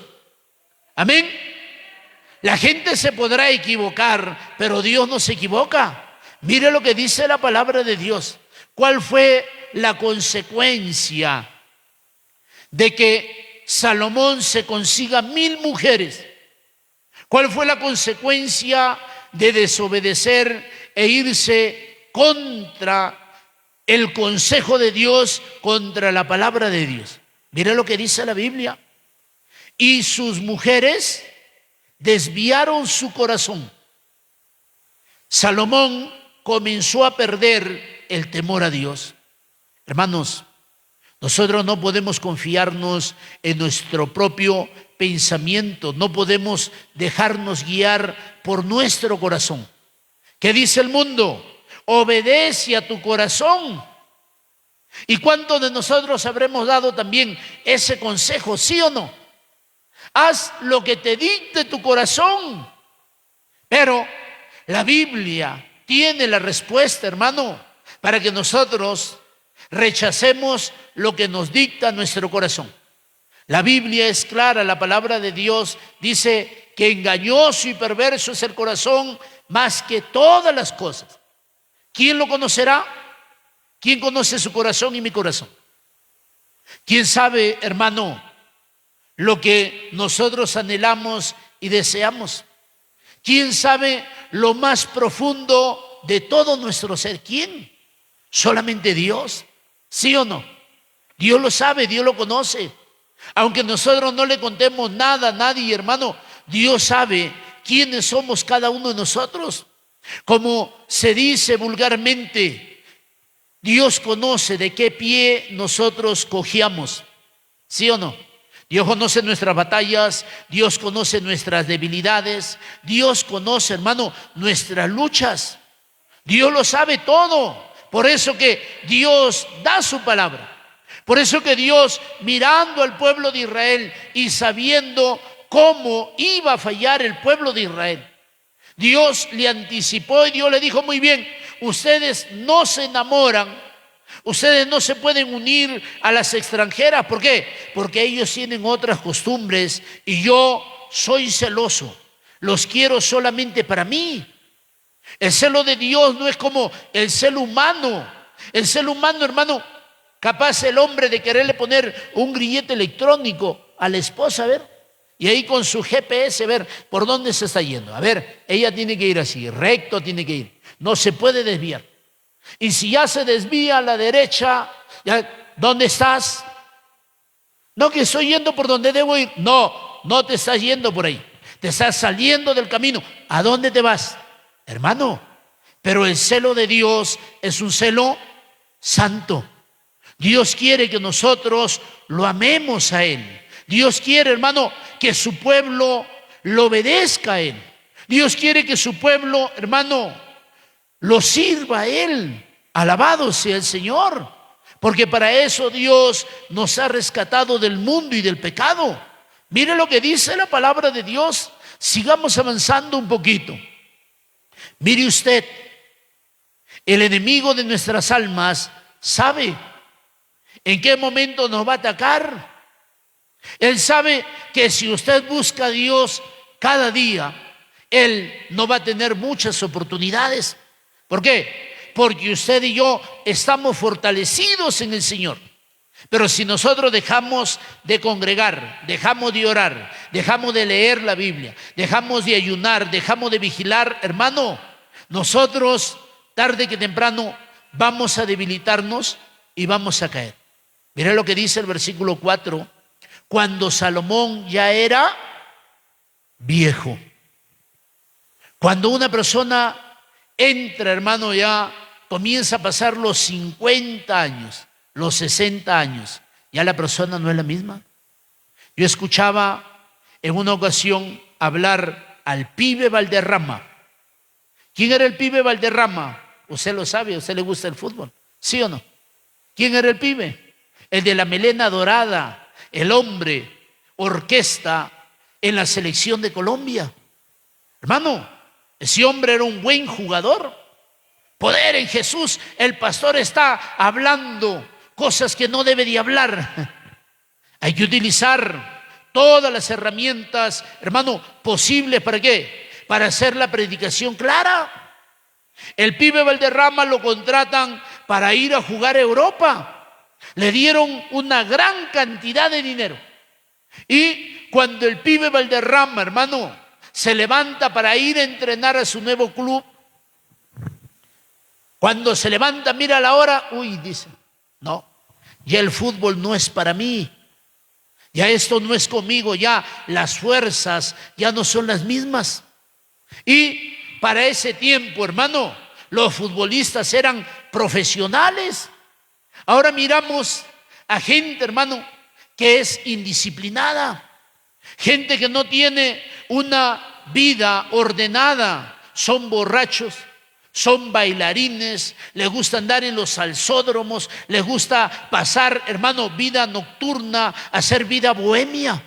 Amén. La gente se podrá equivocar, pero Dios no se equivoca. Mire lo que dice la palabra de Dios. ¿Cuál fue la consecuencia de que Salomón se consiga 1000 mujeres? ¿Cuál fue la consecuencia de desobedecer e irse contra el consejo de Dios, contra la palabra de Dios? Mira lo que dice la Biblia. Y sus mujeres desviaron su corazón. Salomón comenzó a perder el temor a Dios. Hermanos, nosotros no podemos confiarnos en nuestro propio pensamiento, no podemos dejarnos guiar por nuestro corazón. ¿Qué dice el mundo? Obedece a tu corazón. ¿Y cuántos de nosotros habremos dado también ese consejo, sí o no? Haz lo que te dicte tu corazón. Pero la Biblia tiene la respuesta, hermano, para que nosotros rechacemos lo que nos dicta nuestro corazón. La Biblia es clara, la palabra de Dios dice que engañoso y perverso es el corazón más que todas las cosas. ¿Quién lo conocerá? ¿Quién conoce su corazón y mi corazón? ¿Quién sabe, hermano, lo que nosotros anhelamos y deseamos? ¿Quién sabe lo más profundo de todo nuestro ser? ¿Quién? Solamente Dios. ¿Sí o no? Dios lo sabe, Dios lo conoce. Aunque nosotros no le contemos nada a nadie, hermano, Dios sabe quiénes somos cada uno de nosotros. Como se dice vulgarmente, Dios conoce de qué pie nosotros cojeamos. ¿Sí o no? Dios conoce nuestras batallas, Dios conoce nuestras debilidades, Dios conoce, hermano, nuestras luchas. Dios lo sabe todo. Por eso que Dios da su palabra. Por eso que Dios, mirando al pueblo de Israel y sabiendo cómo iba a fallar el pueblo de Israel, Dios le anticipó y Dios le dijo, muy bien, ustedes no se enamoran, ustedes no se pueden unir a las extranjeras. ¿Por qué? Porque ellos tienen otras costumbres y yo soy celoso. Los quiero solamente para mí. El celo de Dios no es como el celo humano. El celo humano, hermano, capaz el hombre de quererle poner un grillete electrónico a la esposa, a ver, y ahí con su GPS, a ver por dónde se está yendo. A ver, ella tiene que ir así, recto tiene que ir. No se puede desviar. Y si ya se desvía a la derecha, ¿ya? ¿Dónde estás? No, que estoy yendo por donde debo ir. No, no te estás yendo por ahí. Te estás saliendo del camino. ¿A dónde te vas? Hermano, pero el celo de Dios es un celo santo. Dios quiere que nosotros lo amemos a Él. Dios quiere, hermano, que su pueblo lo obedezca a Él. Dios quiere que su pueblo, hermano, lo sirva a Él. Alabado sea el Señor. Porque para eso Dios nos ha rescatado del mundo y del pecado. Mire lo que dice la palabra de Dios. Sigamos avanzando un poquito. Mire usted, el enemigo de nuestras almas sabe en qué momento nos va a atacar. Él sabe que si usted busca a Dios cada día, Él no va a tener muchas oportunidades. ¿Por qué? Porque usted y yo estamos fortalecidos en el Señor. Pero si nosotros dejamos de congregar, dejamos de orar, dejamos de leer la Biblia, dejamos de ayunar, dejamos de vigilar, hermano, nosotros tarde que temprano vamos a debilitarnos y vamos a caer. Mira lo que dice el versículo 4. Cuando Salomón ya era viejo. Cuando una persona entra, hermano, ya comienza a pasar los 50 años, los 60 años, ya la persona no es la misma. Yo escuchaba en una ocasión hablar al pibe Valderrama. ¿Quién era el pibe Valderrama? Usted lo sabe, a usted le gusta el fútbol, ¿sí o no? ¿Quién era el pibe? El de la melena dorada, el hombre orquesta en la selección de Colombia. Hermano, ese hombre era un buen jugador. Poder en Jesús. El pastor está hablando cosas que no debe de hablar. Hay que utilizar todas las herramientas, hermano, posibles. ¿Para qué? Para hacer la predicación clara. El pibe Valderrama lo contratan para ir a jugar a Europa. Le dieron una gran cantidad de dinero. Y cuando el pibe Valderrama, hermano, se levanta para ir a entrenar a su nuevo club, cuando se levanta, mira la hora, uy, dice, no, ya el fútbol no es para mí, ya esto no es conmigo, ya las fuerzas ya no son las mismas. Y para ese tiempo, hermano, los futbolistas eran profesionales. Ahora miramos a gente, hermano, que es indisciplinada, gente que no tiene una vida ordenada, son borrachos, son bailarines, les gusta andar en los salsódromos, les gusta pasar, hermano, vida nocturna, hacer vida bohemia.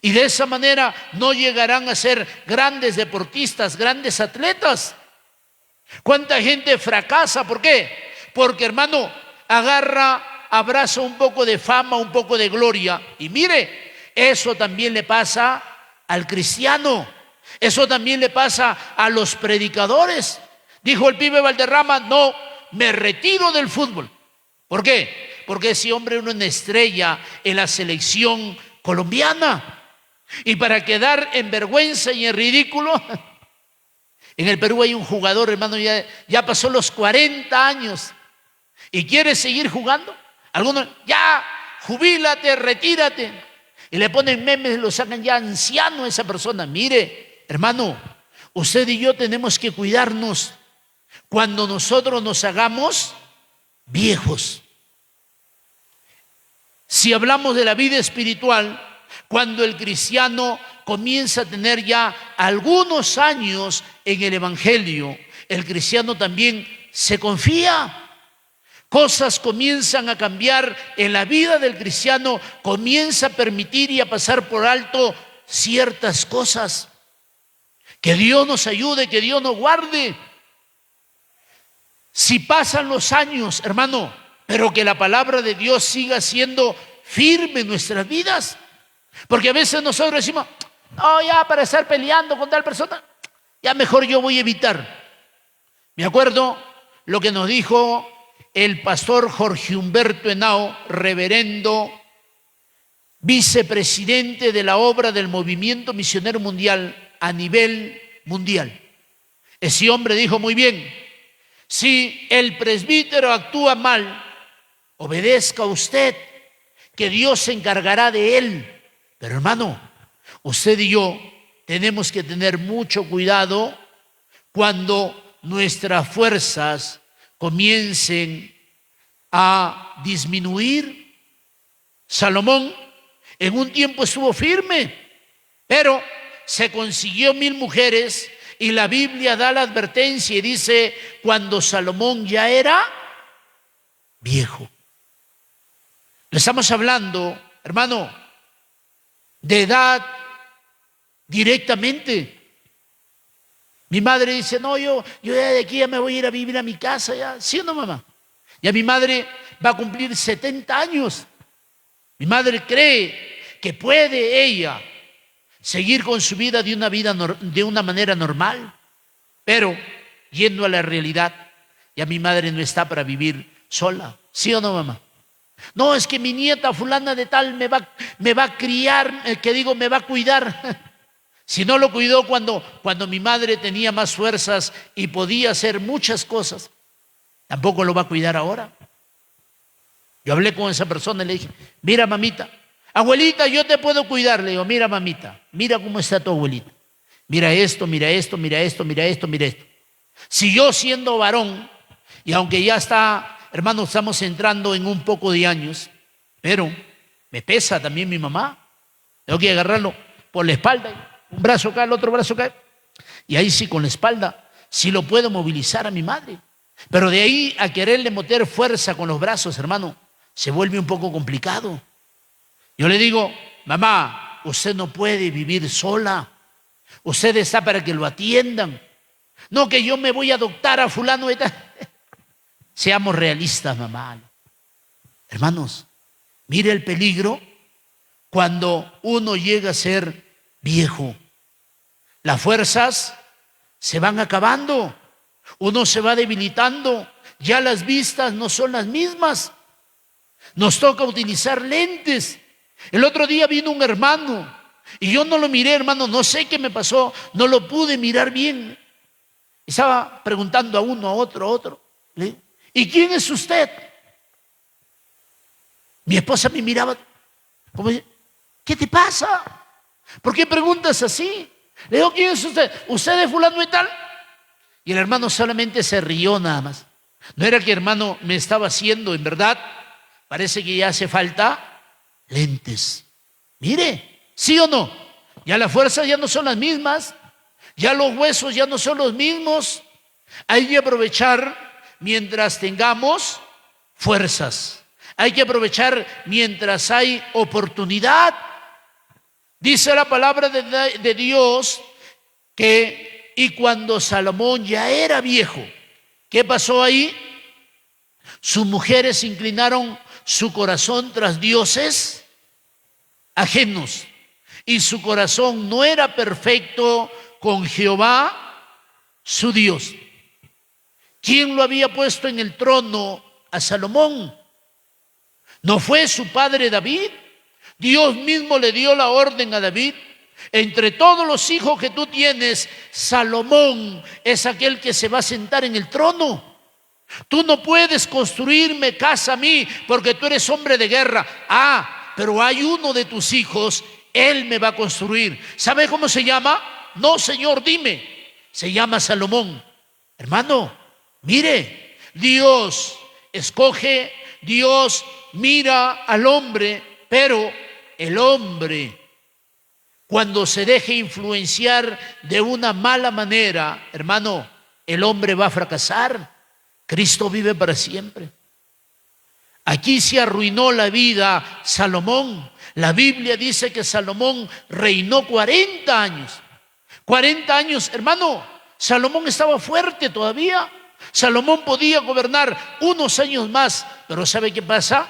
Y de esa manera no llegarán a ser grandes deportistas, grandes atletas. ¿Cuánta gente fracasa? ¿Por qué? Porque, hermano, abraza un poco de fama, un poco de gloria. Y mire, eso también le pasa al cristiano. Eso también le pasa a los predicadores. Dijo el pibe Valderrama, no, me retiro del fútbol. ¿Por qué? Porque ese hombre era una estrella en la selección colombiana. Y para quedar en vergüenza y en ridículo, en el Perú hay un jugador, hermano, ya pasó los 40 años y quiere seguir jugando. Algunos, ya, jubílate, retírate. Y le ponen memes, lo sacan ya anciano a esa persona. Mire, hermano, usted y yo tenemos que cuidarnos cuando nosotros nos hagamos viejos. Si hablamos de la vida espiritual, cuando el cristiano comienza a tener ya algunos años en el evangelio, el cristiano también se confía. Cosas comienzan a cambiar en la vida del cristiano, comienza a permitir y a pasar por alto ciertas cosas. Que Dios nos ayude, que Dios nos guarde. Si pasan los años, hermano, pero que la palabra de Dios siga siendo firme en nuestras vidas. Porque a veces nosotros decimos, no, ya para estar peleando con tal persona, ya mejor yo voy a evitar. Me acuerdo lo que nos dijo el pastor Jorge Humberto Henao, reverendo, vicepresidente de la obra del Movimiento Misionero Mundial a nivel mundial. Ese hombre dijo muy bien, si el presbítero actúa mal, obedezca usted que Dios se encargará de él. Pero hermano, usted y yo tenemos que tener mucho cuidado cuando nuestras fuerzas comiencen a disminuir. Salomón en un tiempo estuvo firme, pero se consiguió 1000 mujeres y la Biblia da la advertencia y dice, cuando Salomón ya era viejo. Le estamos hablando, hermano, de edad directamente. Mi madre dice, no, yo ya de aquí ya me voy a ir a vivir a mi casa, ya. ¿Sí o no, mamá? Ya mi madre va a cumplir 70 años. Mi madre cree que puede ella seguir con su vida de una manera normal, pero yendo a la realidad, ya mi madre no está para vivir sola. ¿Sí o no, mamá? No, es que mi nieta fulana de tal me va a criar, me va a cuidar. Si no lo cuidó cuando mi madre tenía más fuerzas y podía hacer muchas cosas, tampoco lo va a cuidar ahora. Yo hablé con esa persona y le dije, mira mamita, abuelita, yo te puedo cuidar. Le digo, mira mamita, mira cómo está tu abuelita. Mira esto, mira esto, mira esto, mira esto, mira esto. Si yo siendo varón, y aunque ya está, hermano, estamos entrando en un poco de años, pero me pesa también mi mamá. Tengo que agarrarlo por la espalda, un brazo acá, el otro brazo acá. Y ahí sí, con la espalda, sí lo puedo movilizar a mi madre. Pero de ahí a quererle meter fuerza con los brazos, hermano, se vuelve un poco complicado. Yo le digo, mamá, usted no puede vivir sola. Usted está para que lo atiendan. No que yo me voy a adoptar a fulano de tal. Seamos realistas, mamá. Hermanos, mire el peligro cuando uno llega a ser viejo. Las fuerzas se van acabando. Uno se va debilitando. Ya las vistas no son las mismas. Nos toca utilizar lentes. El otro día vino un hermano y yo no lo miré, hermano, no sé qué me pasó, no lo pude mirar bien. Estaba preguntando a uno, a otro. ¿Le digo, ¿y quién es usted? Mi esposa me miraba como, ¿qué te pasa? ¿Por qué preguntas así? Le digo, ¿quién es usted? ¿Usted es fulano y tal? Y el hermano solamente se rió nada más. No era que hermano me estaba haciendo, en verdad, parece que ya hace falta lentes. Mire, ¿sí o no? Ya las fuerzas ya no son las mismas, ya los huesos ya no son los mismos. Hay que aprovechar mientras tengamos fuerzas. Hay que aprovechar mientras hay oportunidad. Dice la palabra de Dios que, y cuando Salomón ya era viejo, ¿qué pasó ahí? Sus mujeres inclinaron su corazón tras dioses ajenos y su corazón no era perfecto con Jehová, su Dios. ¿Quién lo había puesto en el trono a Salomón? ¿No fue su padre David? Dios mismo le dio la orden a David. Entre todos los hijos que tú tienes, Salomón es aquel que se va a sentar en el trono. Tú no puedes construirme casa a mí porque tú eres hombre de guerra. Pero hay uno de tus hijos, él me va a construir. ¿Sabe cómo se llama? No, Señor, dime. Se llama Salomón. Hermano, mire, Dios escoge, Dios mira al hombre, pero el hombre, cuando se deje influenciar de una mala manera, hermano, el hombre va a fracasar. Cristo vive para siempre. Aquí se arruinó la vida Salomón. La Biblia dice que Salomón reinó 40 años. 40 años, hermano, Salomón estaba fuerte todavía. Salomón podía gobernar unos años más, pero ¿sabe qué pasa?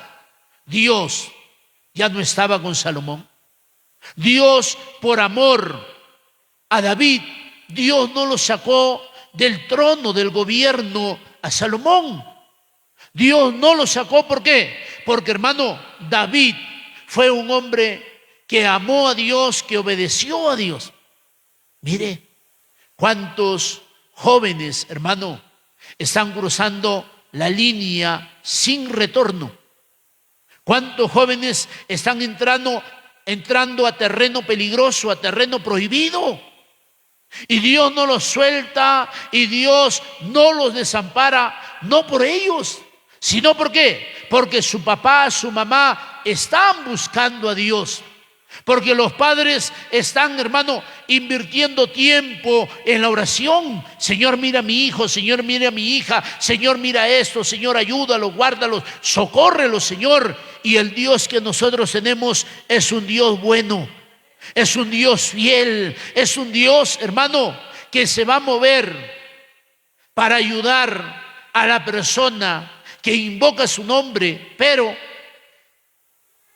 Dios ya no estaba con Salomón. Dios, por amor a David, Dios no lo sacó del trono, del gobierno a Salomón. Dios no lo sacó, ¿por qué? Porque, hermano, David fue un hombre que amó a Dios, que obedeció a Dios. Mire, cuántos jóvenes, hermano, están cruzando la línea sin retorno. ¿Cuántos jóvenes están entrando a terreno peligroso, a terreno prohibido? Y Dios no los suelta y Dios no los desampara, no por ellos, sino ¿por qué? Porque su papá, su mamá están buscando a Dios. Porque los padres están, hermano, invirtiendo tiempo en la oración. Señor, mira a mi hijo, Señor, mira a mi hija, Señor, mira esto, Señor, ayúdalo, guárdalo, socórrelo, Señor. Y el Dios que nosotros tenemos es un Dios bueno, es un Dios fiel, es un Dios, hermano, que se va a mover para ayudar a la persona que invoca su nombre. Pero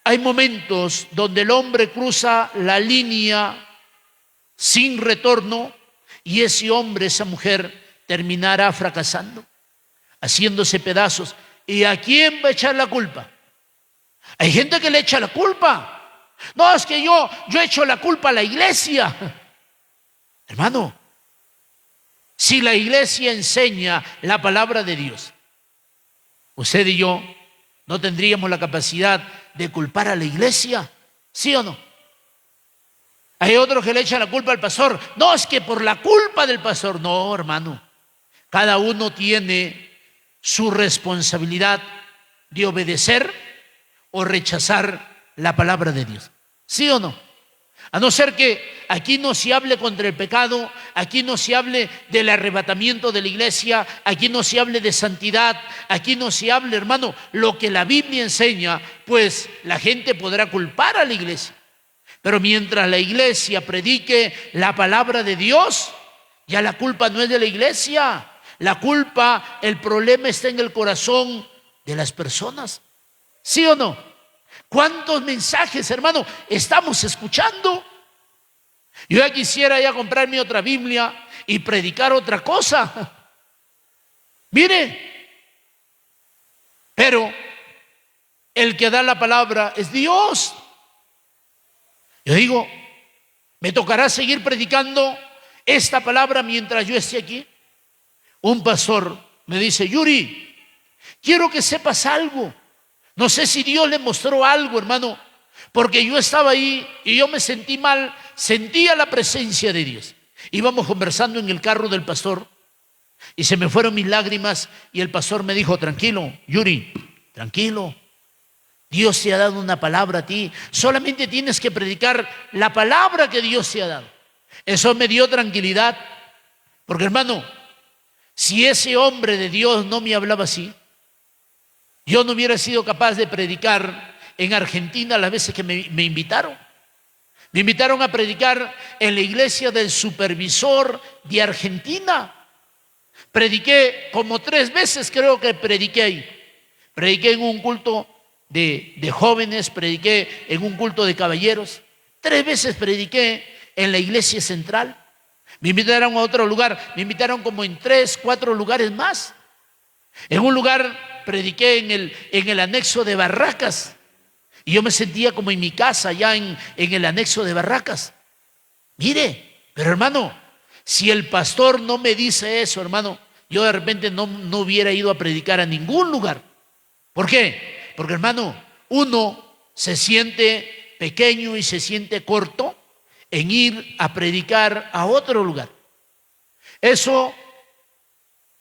hay momentos donde el hombre cruza la línea sin retorno y ese hombre, esa mujer, terminará fracasando, haciéndose pedazos. ¿Y a quién va a echar la culpa? Hay gente que le echa la culpa. No, es que yo echo la culpa a la iglesia. Hermano, si la iglesia enseña la palabra de Dios, usted y yo no tendríamos la capacidad de culpar a la iglesia, ¿sí o no? Hay otros que le echan la culpa al pastor. No, es que por la culpa del pastor. No, hermano. Cada uno tiene su responsabilidad de obedecer o rechazar la palabra de Dios, ¿sí o no? A no ser que aquí no se hable contra el pecado, aquí no se hable del arrebatamiento de la iglesia, aquí no se hable de santidad, aquí no se hable, hermano, lo que la Biblia enseña, pues la gente podrá culpar a la iglesia. Pero mientras la iglesia predique la palabra de Dios, ya la culpa no es de la iglesia. La culpa, el problema está en el corazón de las personas, ¿sí o no? ¿Cuántos mensajes, hermano, estamos escuchando? Yo ya quisiera comprarme otra Biblia y predicar otra cosa. Mire, pero el que da la palabra es Dios. Yo digo, ¿me tocará seguir predicando esta palabra mientras yo esté aquí? Un pastor me dice, Yuri, quiero que sepas algo. No sé si Dios le mostró algo, hermano, porque yo estaba ahí y yo me sentí mal, sentía la presencia de Dios. Íbamos conversando en el carro del pastor y se me fueron mis lágrimas y el pastor me dijo, tranquilo, Yuri, tranquilo. Dios te ha dado una palabra a ti, solamente tienes que predicar la palabra que Dios te ha dado. Eso me dio tranquilidad, porque hermano, si ese hombre de Dios no me hablaba así, yo no hubiera sido capaz de predicar en Argentina las veces que me invitaron. Me invitaron a predicar en la iglesia del supervisor de Argentina. Prediqué como 3 veces, creo que prediqué ahí. Prediqué en un culto de jóvenes, prediqué en un culto de caballeros. 3 veces prediqué en la iglesia central. Me invitaron a otro lugar, me invitaron como en 3, 4 lugares más. En un lugar prediqué en el anexo de Barracas y yo me sentía como en mi casa allá en el anexo de Barracas. Mire, pero hermano, si el pastor no me dice eso, hermano, yo de repente no hubiera ido a predicar a ningún lugar. ¿Por qué? Porque hermano, uno se siente pequeño y se siente corto en ir a predicar a otro lugar. Eso,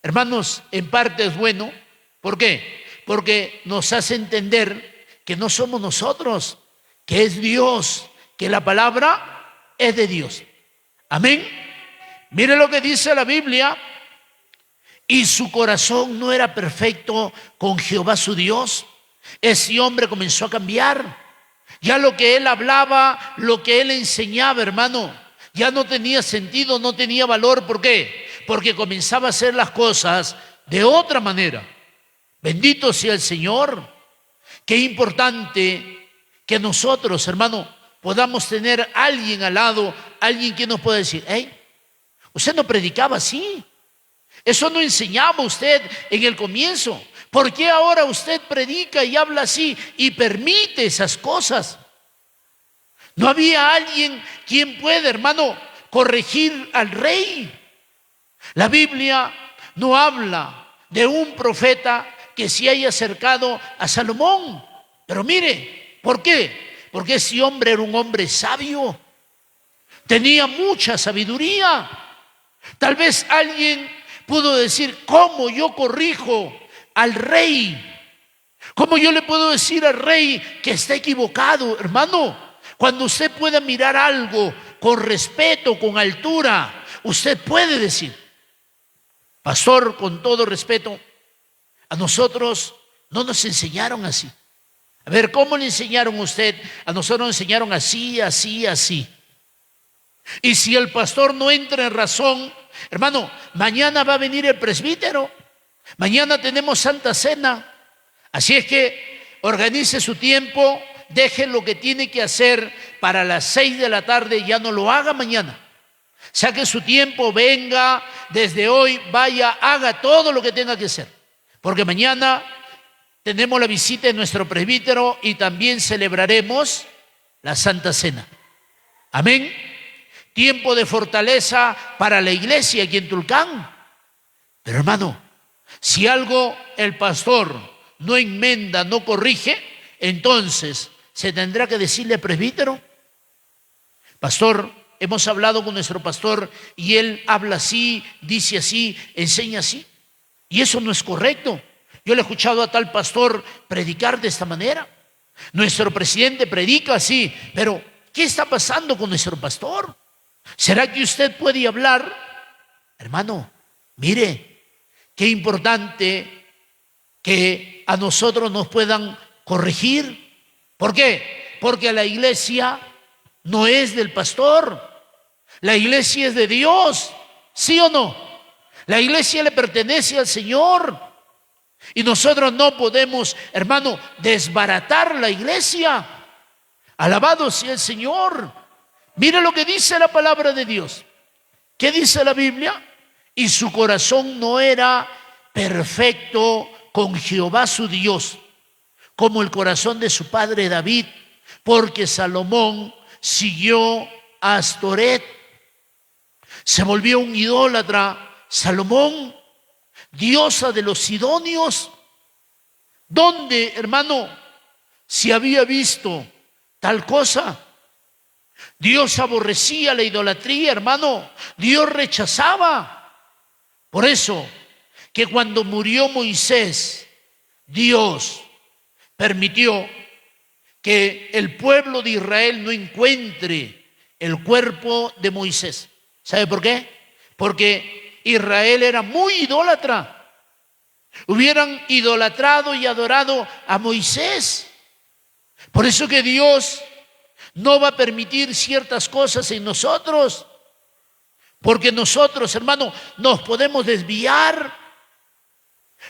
hermanos, en parte es bueno. ¿Por qué? Porque nos hace entender que no somos nosotros, que es Dios, que la palabra es de Dios. Amén. Mire lo que dice la Biblia. Y su corazón no era perfecto con Jehová su Dios. Ese hombre comenzó a cambiar. Ya lo que él hablaba, lo que él enseñaba, hermano, ya no tenía sentido, no tenía valor. ¿Por qué? Porque comenzaba a hacer las cosas de otra manera. Bendito sea el Señor. Qué importante que nosotros, hermano, podamos tener a alguien al lado, alguien que nos pueda decir, hey, usted no predicaba así. Eso no enseñaba usted en el comienzo. ¿Por qué ahora usted predica y habla así y permite esas cosas? No había alguien quien pueda, hermano, corregir al rey. La Biblia no habla de un profeta que se haya acercado a Salomón. Pero mire, ¿por qué? Porque ese hombre era un hombre sabio, tenía mucha sabiduría. Tal vez alguien pudo decir, ¿cómo yo corrijo al rey? ¿Cómo yo le puedo decir al rey que está equivocado? Hermano, cuando usted pueda mirar algo con respeto, con altura, usted puede decir, pastor, con todo respeto, a nosotros no nos enseñaron así. A ver, ¿cómo le enseñaron a usted? A nosotros nos enseñaron así, así, así. Y si el pastor no entra en razón, hermano, mañana va a venir el presbítero, mañana tenemos Santa Cena. Así es que organice su tiempo, deje lo que tiene que hacer para las 6 de la tarde, ya no lo haga mañana. Saque su tiempo, venga, desde hoy, vaya, haga todo lo que tenga que hacer. Porque mañana tenemos la visita de nuestro presbítero y también celebraremos la Santa Cena. Amén. Tiempo de fortaleza para la iglesia aquí en Tulcán. Pero hermano, si algo el pastor no enmenda, no corrige, entonces se tendrá que decirle al presbítero, pastor, hemos hablado con nuestro pastor y él habla así, dice así, enseña así. Y eso no es correcto. Yo le he escuchado a tal pastor predicar de esta manera. Nuestro presidente predica así, pero ¿qué está pasando con nuestro pastor? ¿Será que usted puede hablar? Hermano, mire, qué importante que a nosotros nos puedan corregir. ¿Por qué? Porque la iglesia no es del pastor. La iglesia es de Dios, ¿sí o no? La iglesia le pertenece al Señor. Y nosotros no podemos, hermano, desbaratar la iglesia. Alabado sea el Señor. Mire lo que dice la palabra de Dios. ¿Qué dice la Biblia? Y su corazón no era perfecto con Jehová su Dios, como el corazón de su padre David, porque Salomón siguió a Astoret. Se volvió un idólatra. Salomón, diosa de los sidonios. ¿Dónde, hermano, se había visto tal cosa? Dios aborrecía la idolatría, hermano. Dios rechazaba. Por eso, que cuando murió Moisés, Dios permitió que el pueblo de Israel no encuentre el cuerpo de Moisés. ¿Sabe por qué? Porque Israel era muy idólatra. Hubieran idolatrado y adorado a Moisés. Por eso que Dios no va a permitir ciertas cosas en nosotros, porque nosotros, hermano, nos podemos desviar.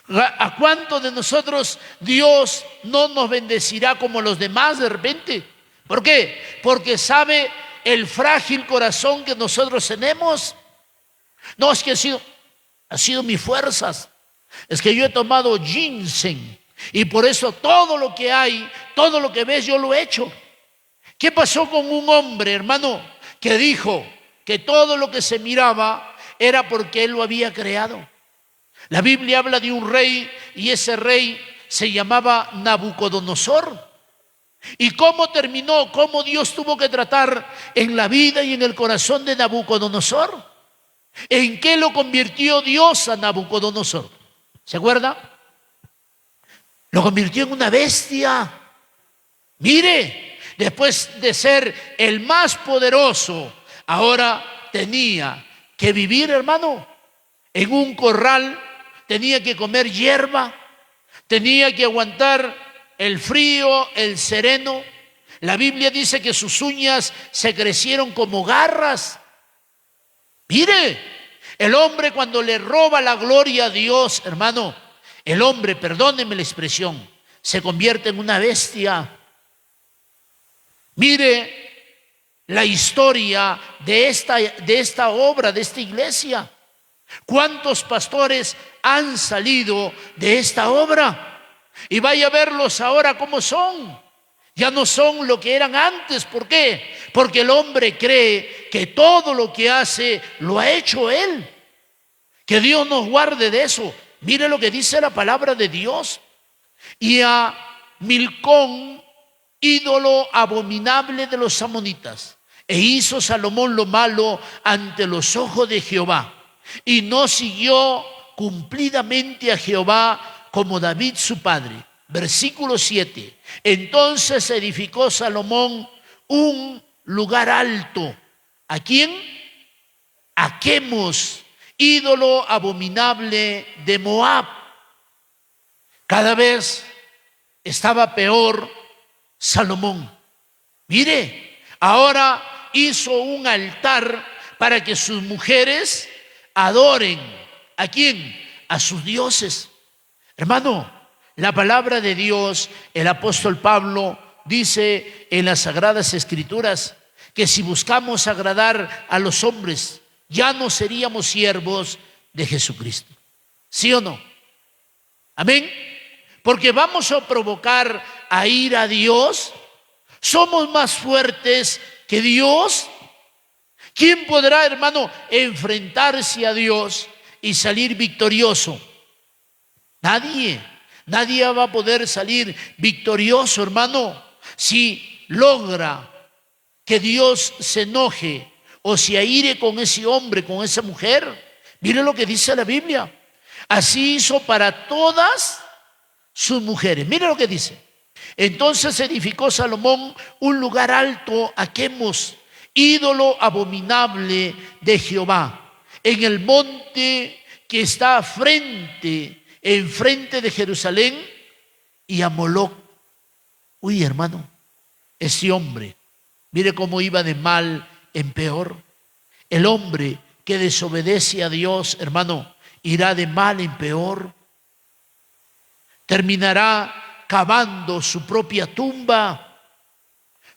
¿A cuántos de nosotros Dios no nos bendecirá como los demás de repente? ¿Por qué? Porque sabe el frágil corazón que nosotros tenemos. No, es que ha sido mis fuerzas. Es que yo he tomado ginseng y por eso todo lo que hay, todo lo que ves, yo lo he hecho. ¿Qué pasó con un hombre, hermano, que dijo que todo lo que se miraba era porque él lo había creado? La Biblia habla de un rey y ese rey se llamaba Nabucodonosor. ¿Y cómo terminó? ¿Cómo Dios tuvo que tratar en la vida y en el corazón de Nabucodonosor? ¿En qué lo convirtió Dios a Nabucodonosor? ¿Se acuerda? Lo convirtió en una bestia. Mire, después de ser el más poderoso, ahora tenía que vivir, hermano, en un corral, tenía que comer hierba, tenía que aguantar el frío, el sereno. La Biblia dice que sus uñas se crecieron como garras. Mire, el hombre cuando le roba la gloria a Dios, hermano, el hombre, perdónenme la expresión, se convierte en una bestia. Mire la historia de esta obra, de esta iglesia. ¿Cuántos pastores han salido de esta obra? Y vaya a verlos ahora cómo son. Ya no son lo que eran antes. ¿Por qué? Porque el hombre cree que todo lo que hace lo ha hecho él. Que Dios nos guarde de eso. Mire lo que dice la palabra de Dios. Y a Milcom, ídolo abominable de los amonitas. E hizo Salomón lo malo ante los ojos de Jehová, y no siguió cumplidamente a Jehová como David su padre. Versículo 7. Entonces edificó Salomón un lugar alto. ¿A quién? A Quemos, ídolo abominable de Moab. Cada vez estaba peor Salomón. Mire, ahora hizo un altar para que sus mujeres adoren. ¿A quién? A sus dioses. Hermano, la palabra de Dios, el apóstol Pablo dice en las Sagradas Escrituras que si buscamos agradar a los hombres, ya no seríamos siervos de Jesucristo. ¿Sí o no? Amén. Porque vamos a provocar a ir a Dios. ¿Somos más fuertes que Dios? ¿Quién podrá, hermano, enfrentarse a Dios y salir victorioso? Nadie. Nadie va a poder salir victorioso, hermano, si logra que Dios se enoje o se aire con ese hombre, con esa mujer. Mire lo que dice la Biblia. Así hizo para todas sus mujeres. Mire lo que dice. Entonces edificó Salomón un lugar alto a Quemos, ídolo abominable de Jehová, en el monte que está enfrente de Jerusalén, y a Moloc. Uy, hermano, ese hombre, mire cómo iba de mal en peor. El hombre que desobedece a Dios, hermano, irá de mal en peor. Terminará cavando su propia tumba.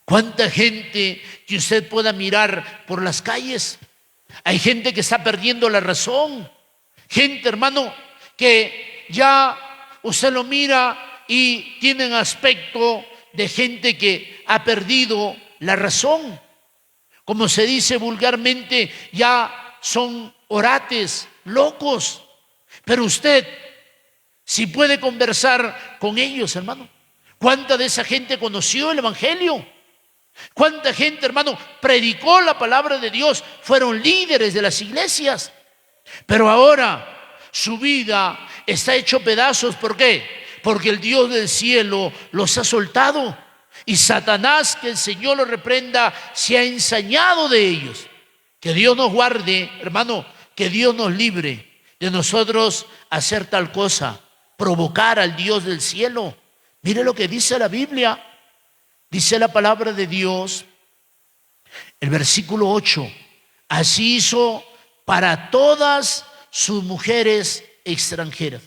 ¿Cuánta gente que usted pueda mirar por las calles? Hay gente que está perdiendo la razón. Gente, hermano, que ya usted lo mira y tienen aspecto de gente que ha perdido la razón. Como se dice vulgarmente, ya son orates, locos. Pero usted, si puede conversar con ellos, hermano, ¿cuánta de esa gente conoció el Evangelio? ¿Cuánta gente, hermano, predicó la palabra de Dios? Fueron líderes de las iglesias. Pero ahora su vida está hecho pedazos. ¿Por qué? Porque el Dios del cielo los ha soltado. Y Satanás, que el Señor lo reprenda, se ha ensañado de ellos. Que Dios nos guarde, hermano, que Dios nos libre de nosotros hacer tal cosa, provocar al Dios del cielo. Mire lo que dice la Biblia. Dice la palabra de Dios, el versículo 8. Así hizo para todas sus mujeres extranjeras.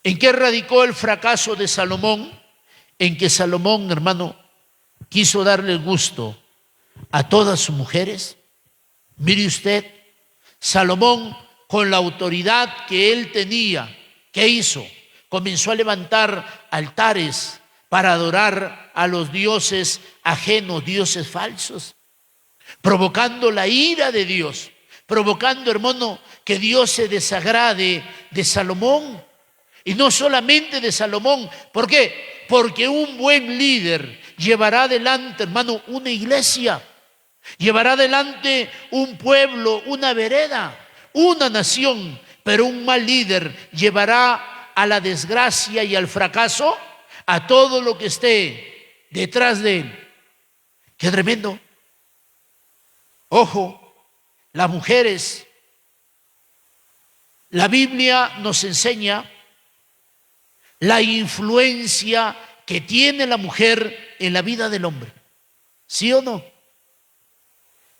¿En qué radicó el fracaso de Salomón? En que Salomón, hermano, quiso darle el gusto a todas sus mujeres. Mire usted, Salomón, con la autoridad que él tenía, ¿qué hizo? Comenzó a levantar altares para adorar a los dioses ajenos, dioses falsos, provocando la ira de Dios, provocando, hermano, que Dios se desagrade de Salomón. Y no solamente de Salomón. ¿Por qué? Porque un buen líder llevará adelante, hermano, una iglesia, llevará adelante un pueblo, una vereda, una nación. Pero un mal líder llevará a la desgracia y al fracaso a todo lo que esté detrás de él. ¡Qué tremendo! Ojo, las mujeres, la Biblia nos enseña la influencia que tiene la mujer en la vida del hombre. ¿Sí o no?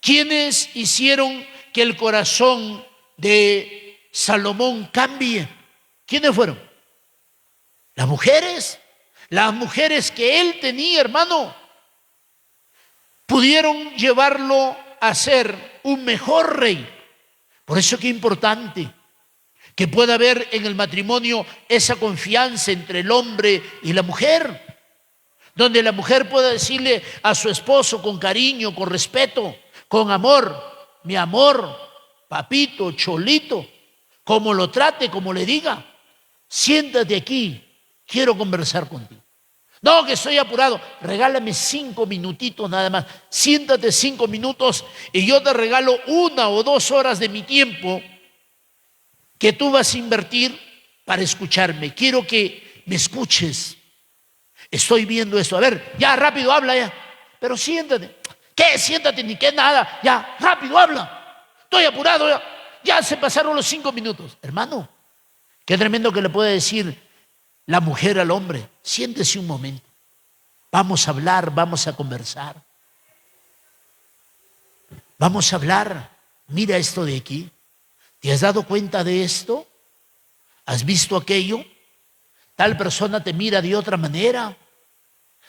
¿Quiénes hicieron que el corazón de Salomón cambie? ¿Quiénes fueron? Las mujeres. Las mujeres que él tenía, hermano, pudieron llevarlo a ser un mejor rey. Por eso que es importante que pueda haber en el matrimonio esa confianza entre el hombre y la mujer, donde la mujer pueda decirle a su esposo con cariño, con respeto, con amor: mi amor, papito, cholito, como lo trate, como le diga, siéntate aquí, quiero conversar contigo. No, que estoy apurado. Regálame 5 minutitos nada más. Siéntate 5 minutos y yo te regalo 1 o 2 horas de mi tiempo que tú vas a invertir para escucharme. Quiero que me escuches. Estoy viendo esto. A ver, ya rápido habla ya. Pero siéntate. ¿Qué? Siéntate ni qué nada. Ya, rápido habla. Estoy apurado ya. Ya se pasaron los 5 minutos. Hermano, qué tremendo que le puede decir la mujer al hombre. Siéntese un momento. Vamos a hablar, vamos a conversar. Vamos a hablar. Mira esto de aquí. ¿Te has dado cuenta de esto? ¿Has visto aquello? Tal persona te mira de otra manera.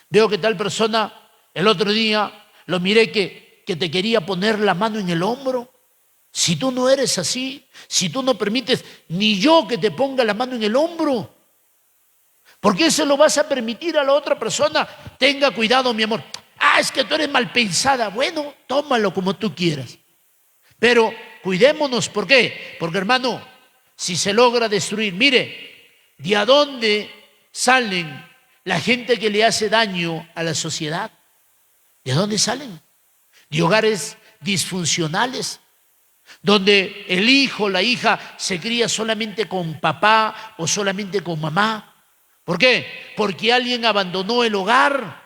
Veo que tal persona, el otro día lo miré que te quería poner la mano en el hombro. Si tú no eres así, si tú no permites ni yo que te ponga la mano en el hombro, ¿por qué se lo vas a permitir a la otra persona? Tenga cuidado, mi amor. Ah, es que tú eres mal pensada. Bueno, tómalo como tú quieras. Pero cuidémonos, ¿por qué? Porque, hermano, si se logra destruir, mire, ¿de a dónde salen la gente que le hace daño a la sociedad? ¿De dónde salen? De hogares disfuncionales, donde el hijo, la hija se cría solamente con papá o solamente con mamá. ¿Por qué? Porque alguien abandonó el hogar.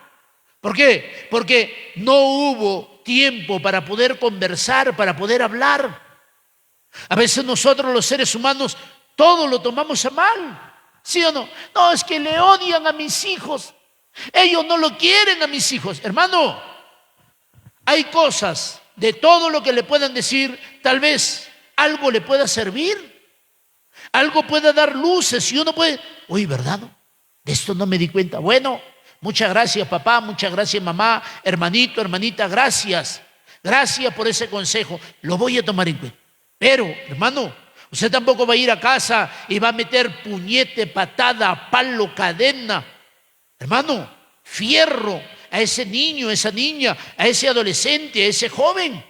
¿Por qué? Porque no hubo tiempo para poder conversar, para poder hablar. A veces nosotros los seres humanos todo lo tomamos a mal. ¿Sí o no? No, es que le odian a mis hijos. Ellos no lo quieren a mis hijos. Hermano, hay cosas de todo lo que le puedan decir, tal vez algo le pueda servir, algo pueda dar luces y uno puede, uy, ¿verdad? De esto no me di cuenta. Bueno, muchas gracias papá, muchas gracias mamá, hermanito, hermanita, gracias. Gracias por ese consejo, lo voy a tomar en cuenta. Pero, hermano, usted tampoco va a ir a casa y va a meter puñete, patada, palo, cadena. Hermano, fierro a ese niño, a esa niña, a ese adolescente, a ese joven.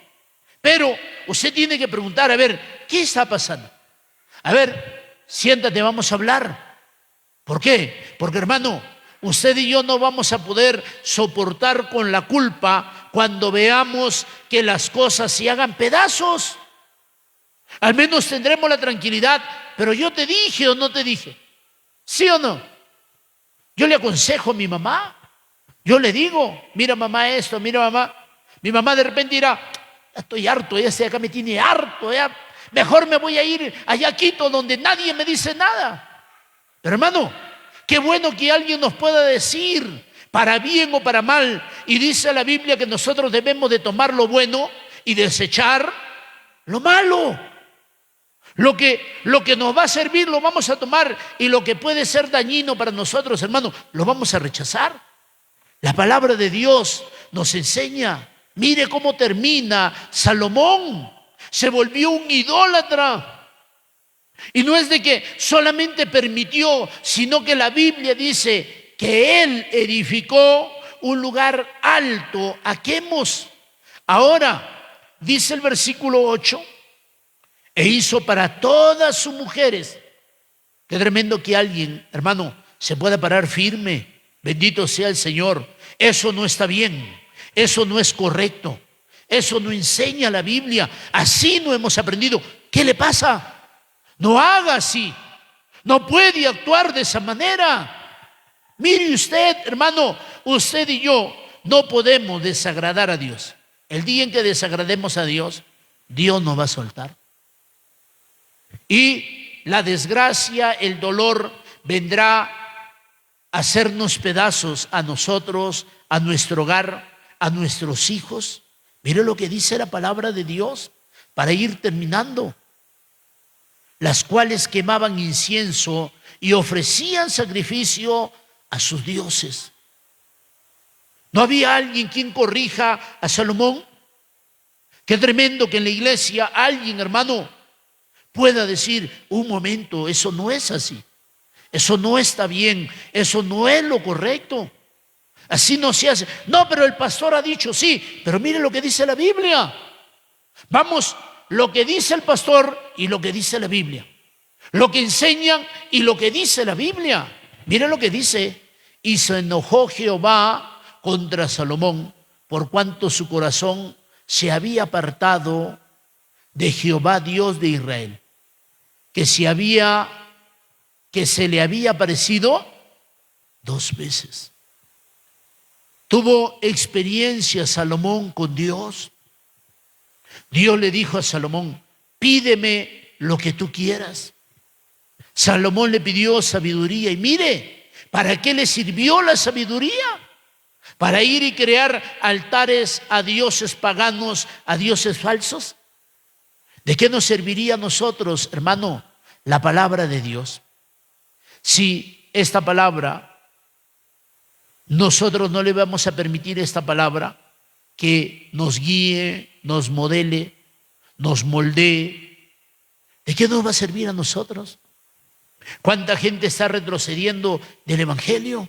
Pero usted tiene que preguntar, a ver, ¿qué está pasando? A ver, siéntate, vamos a hablar. ¿Por qué? Porque, hermano, usted y yo no vamos a poder soportar con la culpa cuando veamos que las cosas se hagan pedazos. Al menos tendremos la tranquilidad, pero yo te dije o no te dije. ¿Sí o no? Yo le aconsejo a mi mamá. Yo le digo, mira mamá esto, mira mamá. Mi mamá de repente dirá, estoy harto, ese de acá me tiene harto, ya. Mejor me voy a ir allá a Quito donde nadie me dice nada. Pero hermano, qué bueno que alguien nos pueda decir, para bien o para mal. Y dice la Biblia que nosotros debemos de tomar lo bueno y desechar lo malo. Lo que nos va a servir lo vamos a tomar y lo que puede ser dañino para nosotros, hermano, lo vamos a rechazar. La palabra de Dios nos enseña. Mire cómo termina Salomón. Se volvió un idólatra. Y no es de que solamente permitió, sino que la Biblia dice que él edificó un lugar alto a Quemos. Ahora, dice el versículo 8, e hizo para todas sus mujeres. Qué tremendo que alguien, hermano, se pueda parar firme. Bendito sea el Señor. Eso no está bien. Eso no es correcto. Eso no enseña la Biblia. Así no hemos aprendido. ¿Qué le pasa? No haga así. No puede actuar de esa manera. Mire usted, hermano, usted y yo no podemos desagradar a Dios. El día en que desagrademos a Dios, Dios nos va a soltar. Y la desgracia, el dolor vendrá a hacernos pedazos a nosotros, a nuestro hogar, a nuestros hijos. Mire lo que dice la palabra de Dios para ir terminando. Las cuales quemaban incienso y ofrecían sacrificio a sus dioses. ¿No había alguien quien corrija a Salomón? Qué tremendo que en la iglesia alguien, hermano, pueda decir, un momento, eso no es así. Eso no está bien, eso no es lo correcto. Así no se hace. No, pero el pastor ha dicho sí, pero mire lo que dice la Biblia. Vamos, lo que dice el pastor y lo que dice la Biblia. Lo que enseñan y lo que dice la Biblia. Mira lo que dice. Y se enojó Jehová contra Salomón, por cuanto su corazón se había apartado de Jehová Dios de Israel, que se le había aparecido 2 veces. Tuvo experiencia Salomón con Dios. Dios le dijo a Salomón: pídeme lo que tú quieras. Salomón le pidió sabiduría y mire, ¿para qué le sirvió la sabiduría? ¿Para ir y crear altares a dioses paganos, a dioses falsos? ¿De qué nos serviría a nosotros, hermano, la palabra de Dios? Si esta palabra, nosotros no le vamos a permitir esta palabra que nos guíe, nos modele, nos moldee, ¿de qué nos va a servir a nosotros? ¿Cuánta gente está retrocediendo del Evangelio?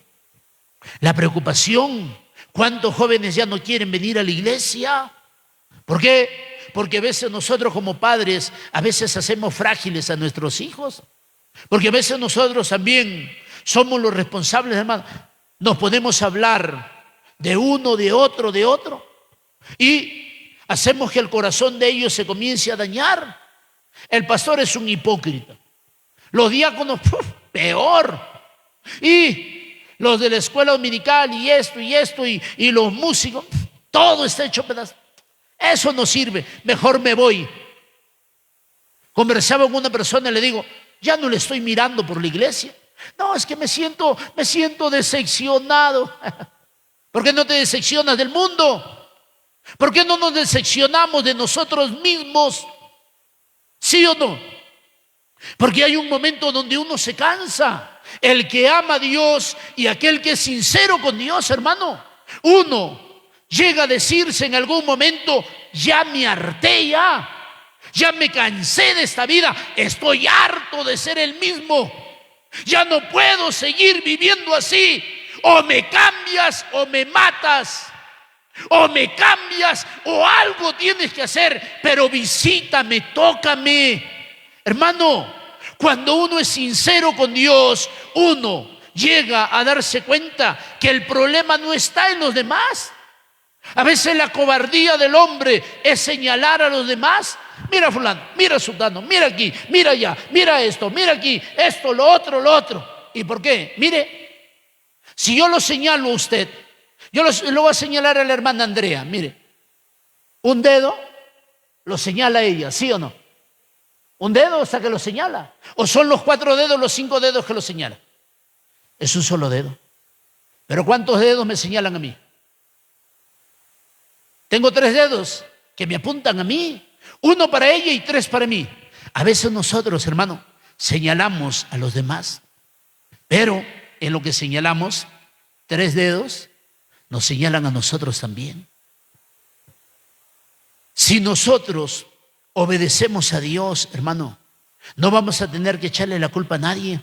La preocupación. ¿Cuántos jóvenes ya no quieren venir a la iglesia? ¿Por qué? Porque a veces nosotros como padres, a veces hacemos frágiles a nuestros hijos. Porque a veces nosotros también somos los responsables, hermano. Nos podemos hablar de uno, de otro, y hacemos que el corazón de ellos se comience a dañar. El pastor es un hipócrita. Los diáconos, peor. Y los de la escuela dominical y esto, y los músicos, todo está hecho pedazos. Eso no sirve, mejor me voy. Conversaba con una persona y le digo: ya no le estoy mirando por la iglesia. No, es que me siento decepcionado. ¿Por qué no te decepcionas del mundo? ¿Por qué no nos decepcionamos de nosotros mismos? ¿Sí o no? Porque hay un momento donde uno se cansa. El que ama a Dios y aquel que es sincero con Dios, hermano, uno llega a decirse en algún momento: ya me harté, ya me cansé de esta vida, estoy harto de ser el mismo, ya no puedo seguir viviendo así. O me cambias o me matas, o me cambias o algo tienes que hacer, pero visítame, tócame. Hermano, cuando uno es sincero con Dios, uno llega a darse cuenta que el problema no está en los demás. A veces la cobardía del hombre es señalar a los demás. Mira fulano, mira sultano, mira aquí, mira allá, mira esto, mira aquí, esto, lo otro. ¿Y por qué? Mire, si yo lo señalo a usted, yo lo voy a señalar a la hermana Andrea. Mire, un dedo lo señala ella, ¿sí o no? Un dedo hasta que lo señala. ¿O son los 4 dedos, los 5 dedos que lo señalan? Es un solo dedo. Pero ¿cuántos dedos me señalan a mí? Tengo 3 dedos que me apuntan a mí. 1 para ella y 3 para mí. A veces nosotros, hermano, señalamos a los demás. Pero en lo que señalamos, 3 dedos nos señalan a nosotros también. Si nosotros obedecemos a Dios, hermano, no vamos a tener que echarle la culpa a nadie.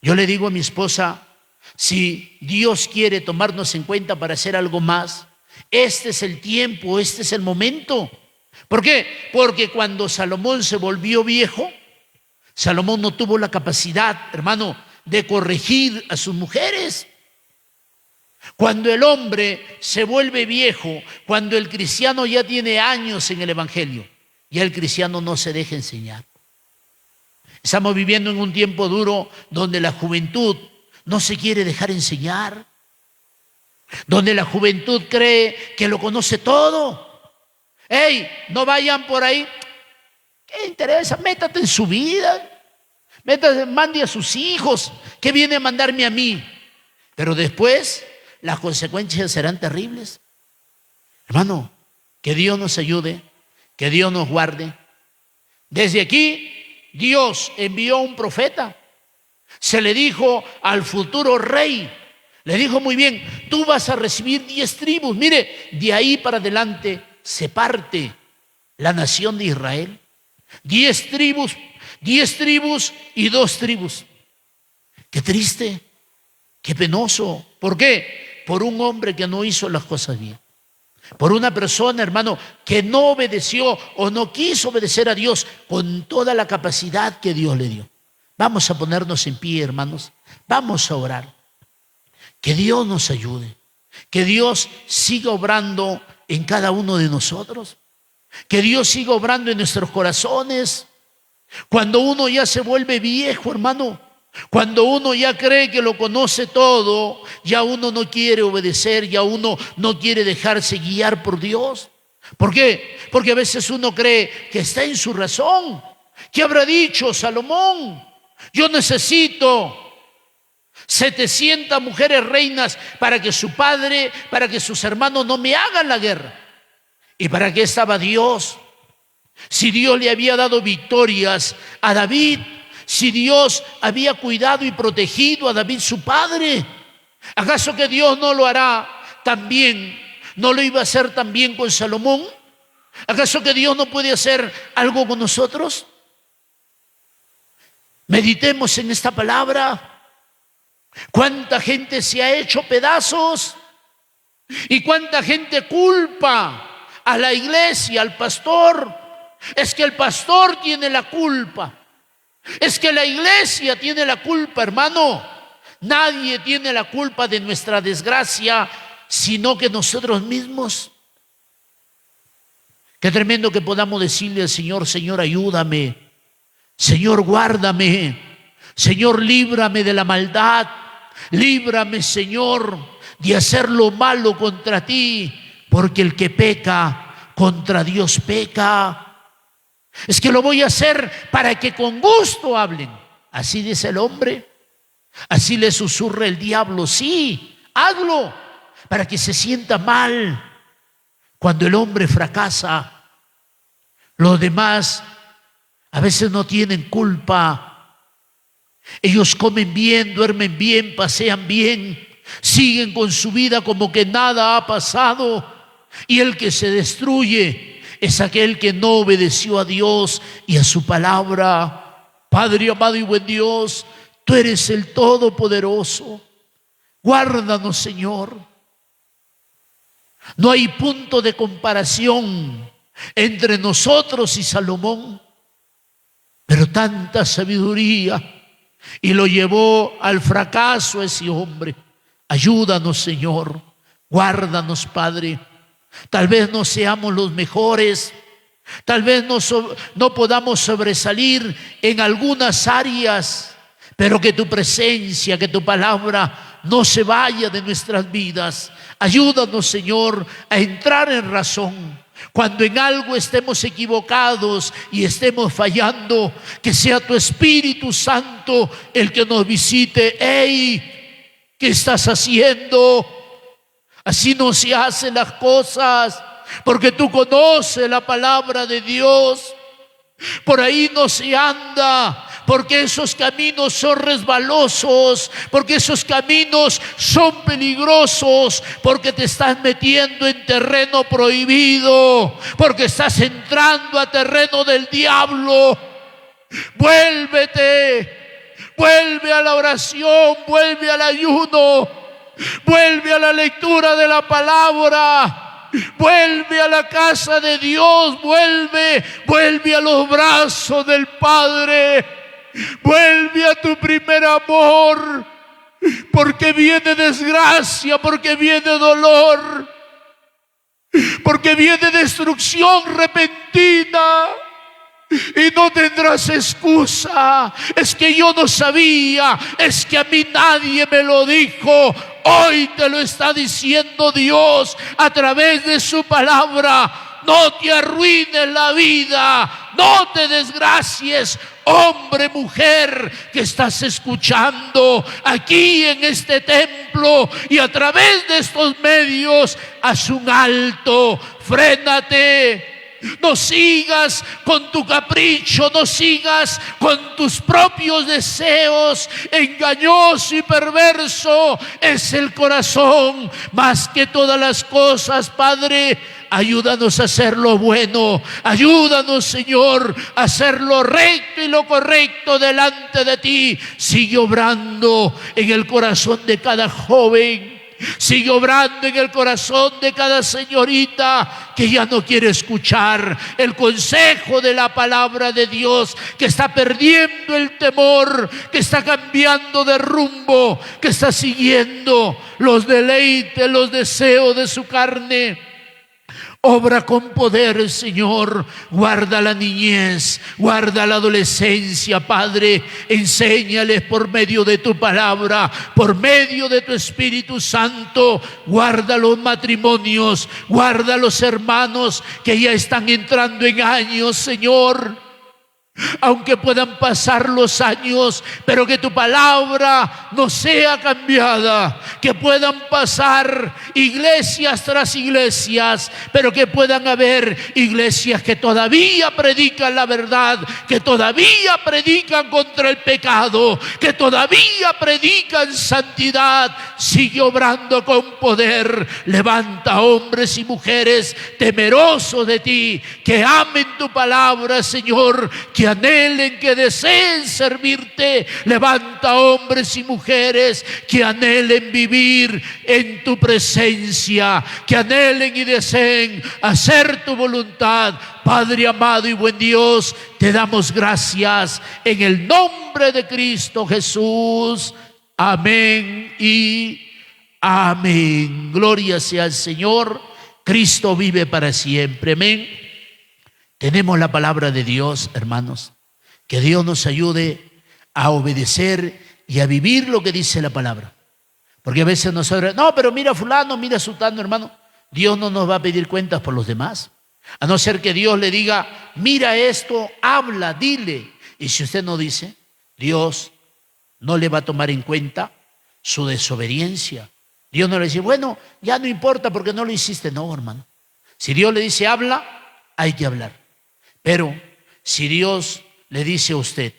Yo le digo a mi esposa: si Dios quiere tomarnos en cuenta para hacer algo más, este es el tiempo, este es el momento. ¿Por qué? Porque cuando Salomón se volvió viejo, Salomón no tuvo la capacidad, hermano, de corregir a sus mujeres. Cuando el hombre se vuelve viejo, cuando el cristiano ya tiene años en el evangelio, ya el cristiano no se deja enseñar. Estamos viviendo en un tiempo duro donde la juventud no se quiere dejar enseñar, donde la juventud cree que lo conoce todo. ¡Ey! No vayan por ahí. ¿Qué interesa? Métate en su vida. Mande a sus hijos. ¿Qué viene a mandarme a mí? Pero después las consecuencias serán terribles. Hermano, que Dios nos ayude, que Dios nos guarde. Desde aquí, Dios envió un profeta. Se le dijo al futuro rey, le dijo muy bien: tú vas a recibir 10 tribus. Mire, de ahí para adelante se parte la nación de Israel. 10 tribus y 2 tribus. Qué triste, qué penoso. ¿Por qué? Por un hombre que no hizo las cosas bien. Por una persona, hermano, que no obedeció o no quiso obedecer a Dios con toda la capacidad que Dios le dio. Vamos a ponernos en pie, hermanos. Vamos a orar. Que Dios nos ayude. Que Dios siga obrando en cada uno de nosotros. Que Dios siga obrando en nuestros corazones. Cuando uno ya se vuelve viejo, hermano, cuando uno ya cree que lo conoce todo, ya uno no quiere obedecer, ya uno no quiere dejarse guiar por Dios. ¿Por qué? Porque a veces uno cree que está en su razón. ¿Qué habrá dicho Salomón? Yo necesito 700 mujeres reinas para que su padre, para que sus hermanos no me hagan la guerra. ¿Y para qué estaba Dios? Si Dios le había dado victorias a David, si Dios había cuidado y protegido a David su padre, ¿acaso que Dios no lo hará también? ¿No lo iba a hacer también con Salomón? ¿Acaso que Dios no puede hacer algo con nosotros? Meditemos en esta palabra. ¿Cuánta gente se ha hecho pedazos? ¿Y cuánta gente culpa a la iglesia, al pastor? Es que el pastor tiene la culpa. Es que la iglesia tiene la culpa, hermano. Nadie tiene la culpa de nuestra desgracia, sino que nosotros mismos. Qué tremendo que podamos decirle al Señor: Señor, ayúdame. Señor, guárdame. Señor, líbrame de la maldad. Líbrame, Señor, de hacer lo malo contra ti, porque el que peca contra Dios peca. Es que lo voy a hacer para que con gusto hablen. Así dice el hombre. Así le susurra el diablo. Sí, hazlo para que se sienta mal. Cuando el hombre fracasa, los demás a veces no tienen culpa. Ellos comen bien, duermen bien, pasean bien, siguen con su vida como que nada ha pasado. Y el que se destruye es aquel que no obedeció a Dios y a su palabra. Padre amado y buen Dios, tú eres el Todopoderoso. Guárdanos, Señor. No hay punto de comparación entre nosotros y Salomón, pero tanta sabiduría, y lo llevó al fracaso ese hombre. Ayúdanos, Señor. Guárdanos, Padre. Tal vez no seamos los mejores, tal vez no podamos sobresalir en algunas áreas, pero que tu presencia, que tu palabra no se vaya de nuestras vidas. Ayúdanos, Señor, a entrar en razón. Cuando en algo estemos equivocados y estemos fallando, que sea tu Espíritu Santo el que nos visite. ¡Ey! ¿Qué estás haciendo? Así no se hacen las cosas, porque tú conoces la palabra de Dios. Por ahí no se anda, porque esos caminos son resbalosos, porque esos caminos son peligrosos, porque te estás metiendo en terreno prohibido, porque estás entrando a terreno del diablo. Vuélvete, vuelve a la oración, vuelve al ayuno, vuelve a la lectura de la palabra. Vuelve a la casa de Dios, vuelve a los brazos del Padre, vuelve a tu primer amor, porque viene desgracia, porque viene dolor, porque viene destrucción repentina. Y no tendrás excusa. Es que yo no sabía, es que a mí nadie me lo dijo. Hoy te lo está diciendo Dios a través de su palabra. No te arruines la vida, no te desgracies, hombre, mujer, que estás escuchando aquí en este templo y a través de estos medios. Haz un alto, frénate. No sigas con tu capricho, no sigas con tus propios deseos. Engañoso y perverso es el corazón más que todas las cosas, Padre. Ayúdanos a hacer lo bueno. Ayúdanos, Señor, a hacer lo recto y lo correcto delante de ti. Sigue obrando en el corazón de cada joven, Sigue obrando en el corazón de cada señorita que ya no quiere escuchar el consejo de la palabra de Dios, que está perdiendo el temor, que está cambiando de rumbo, que está siguiendo los deleites, los deseos de su carne. Obra con poder, Señor. Guarda la niñez, guarda la adolescencia, Padre. Enséñales por medio de tu palabra, por medio de tu Espíritu Santo. Guarda los matrimonios, guarda los hermanos que ya están entrando en años, Señor. Aunque puedan pasar los años, pero que tu palabra no sea cambiada, que puedan pasar iglesias tras iglesias, pero que puedan haber iglesias que todavía predican la verdad, que todavía predican contra el pecado, que todavía predican santidad. Sigue obrando con poder. Levanta hombres y mujeres temerosos de ti, que amen tu palabra, Señor, que anhelen, que deseen servirte. Levanta hombres y mujeres que anhelen vivir en tu presencia, que anhelen y deseen hacer tu voluntad. Padre amado y buen Dios, te damos gracias en el nombre de Cristo Jesús. Amén y amén. Gloria sea al Señor. Cristo vive para siempre. Amén. Tenemos la palabra de Dios, hermanos. Que Dios nos ayude a obedecer y a vivir lo que dice la palabra. Porque a veces nosotros, no, pero mira fulano, mira sultano, hermano. Dios no nos va a pedir cuentas por los demás. A no ser que Dios le diga, mira esto, habla, dile. Y si usted no dice, Dios no le va a tomar en cuenta su desobediencia. Dios no le dice, bueno, ya no importa porque no lo hiciste. No, hermano. Si Dios le dice, habla, hay que hablar. Pero si Dios le dice a usted,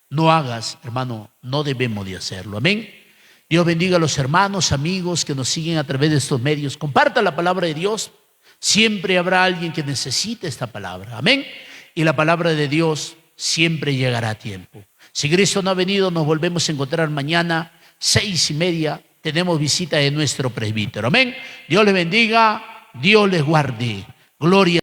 no hagas, hermano, no debemos de hacerlo. Amén. Dios bendiga a los hermanos, amigos que nos siguen a través de estos medios. Comparta la palabra de Dios. Siempre habrá alguien que necesite esta palabra. Amén. Y la palabra de Dios siempre llegará a tiempo. Si Cristo no ha venido, nos volvemos a encontrar mañana, 6:30. Tenemos visita de nuestro presbítero. Amén. Dios les bendiga, Dios les guarde. Gloria.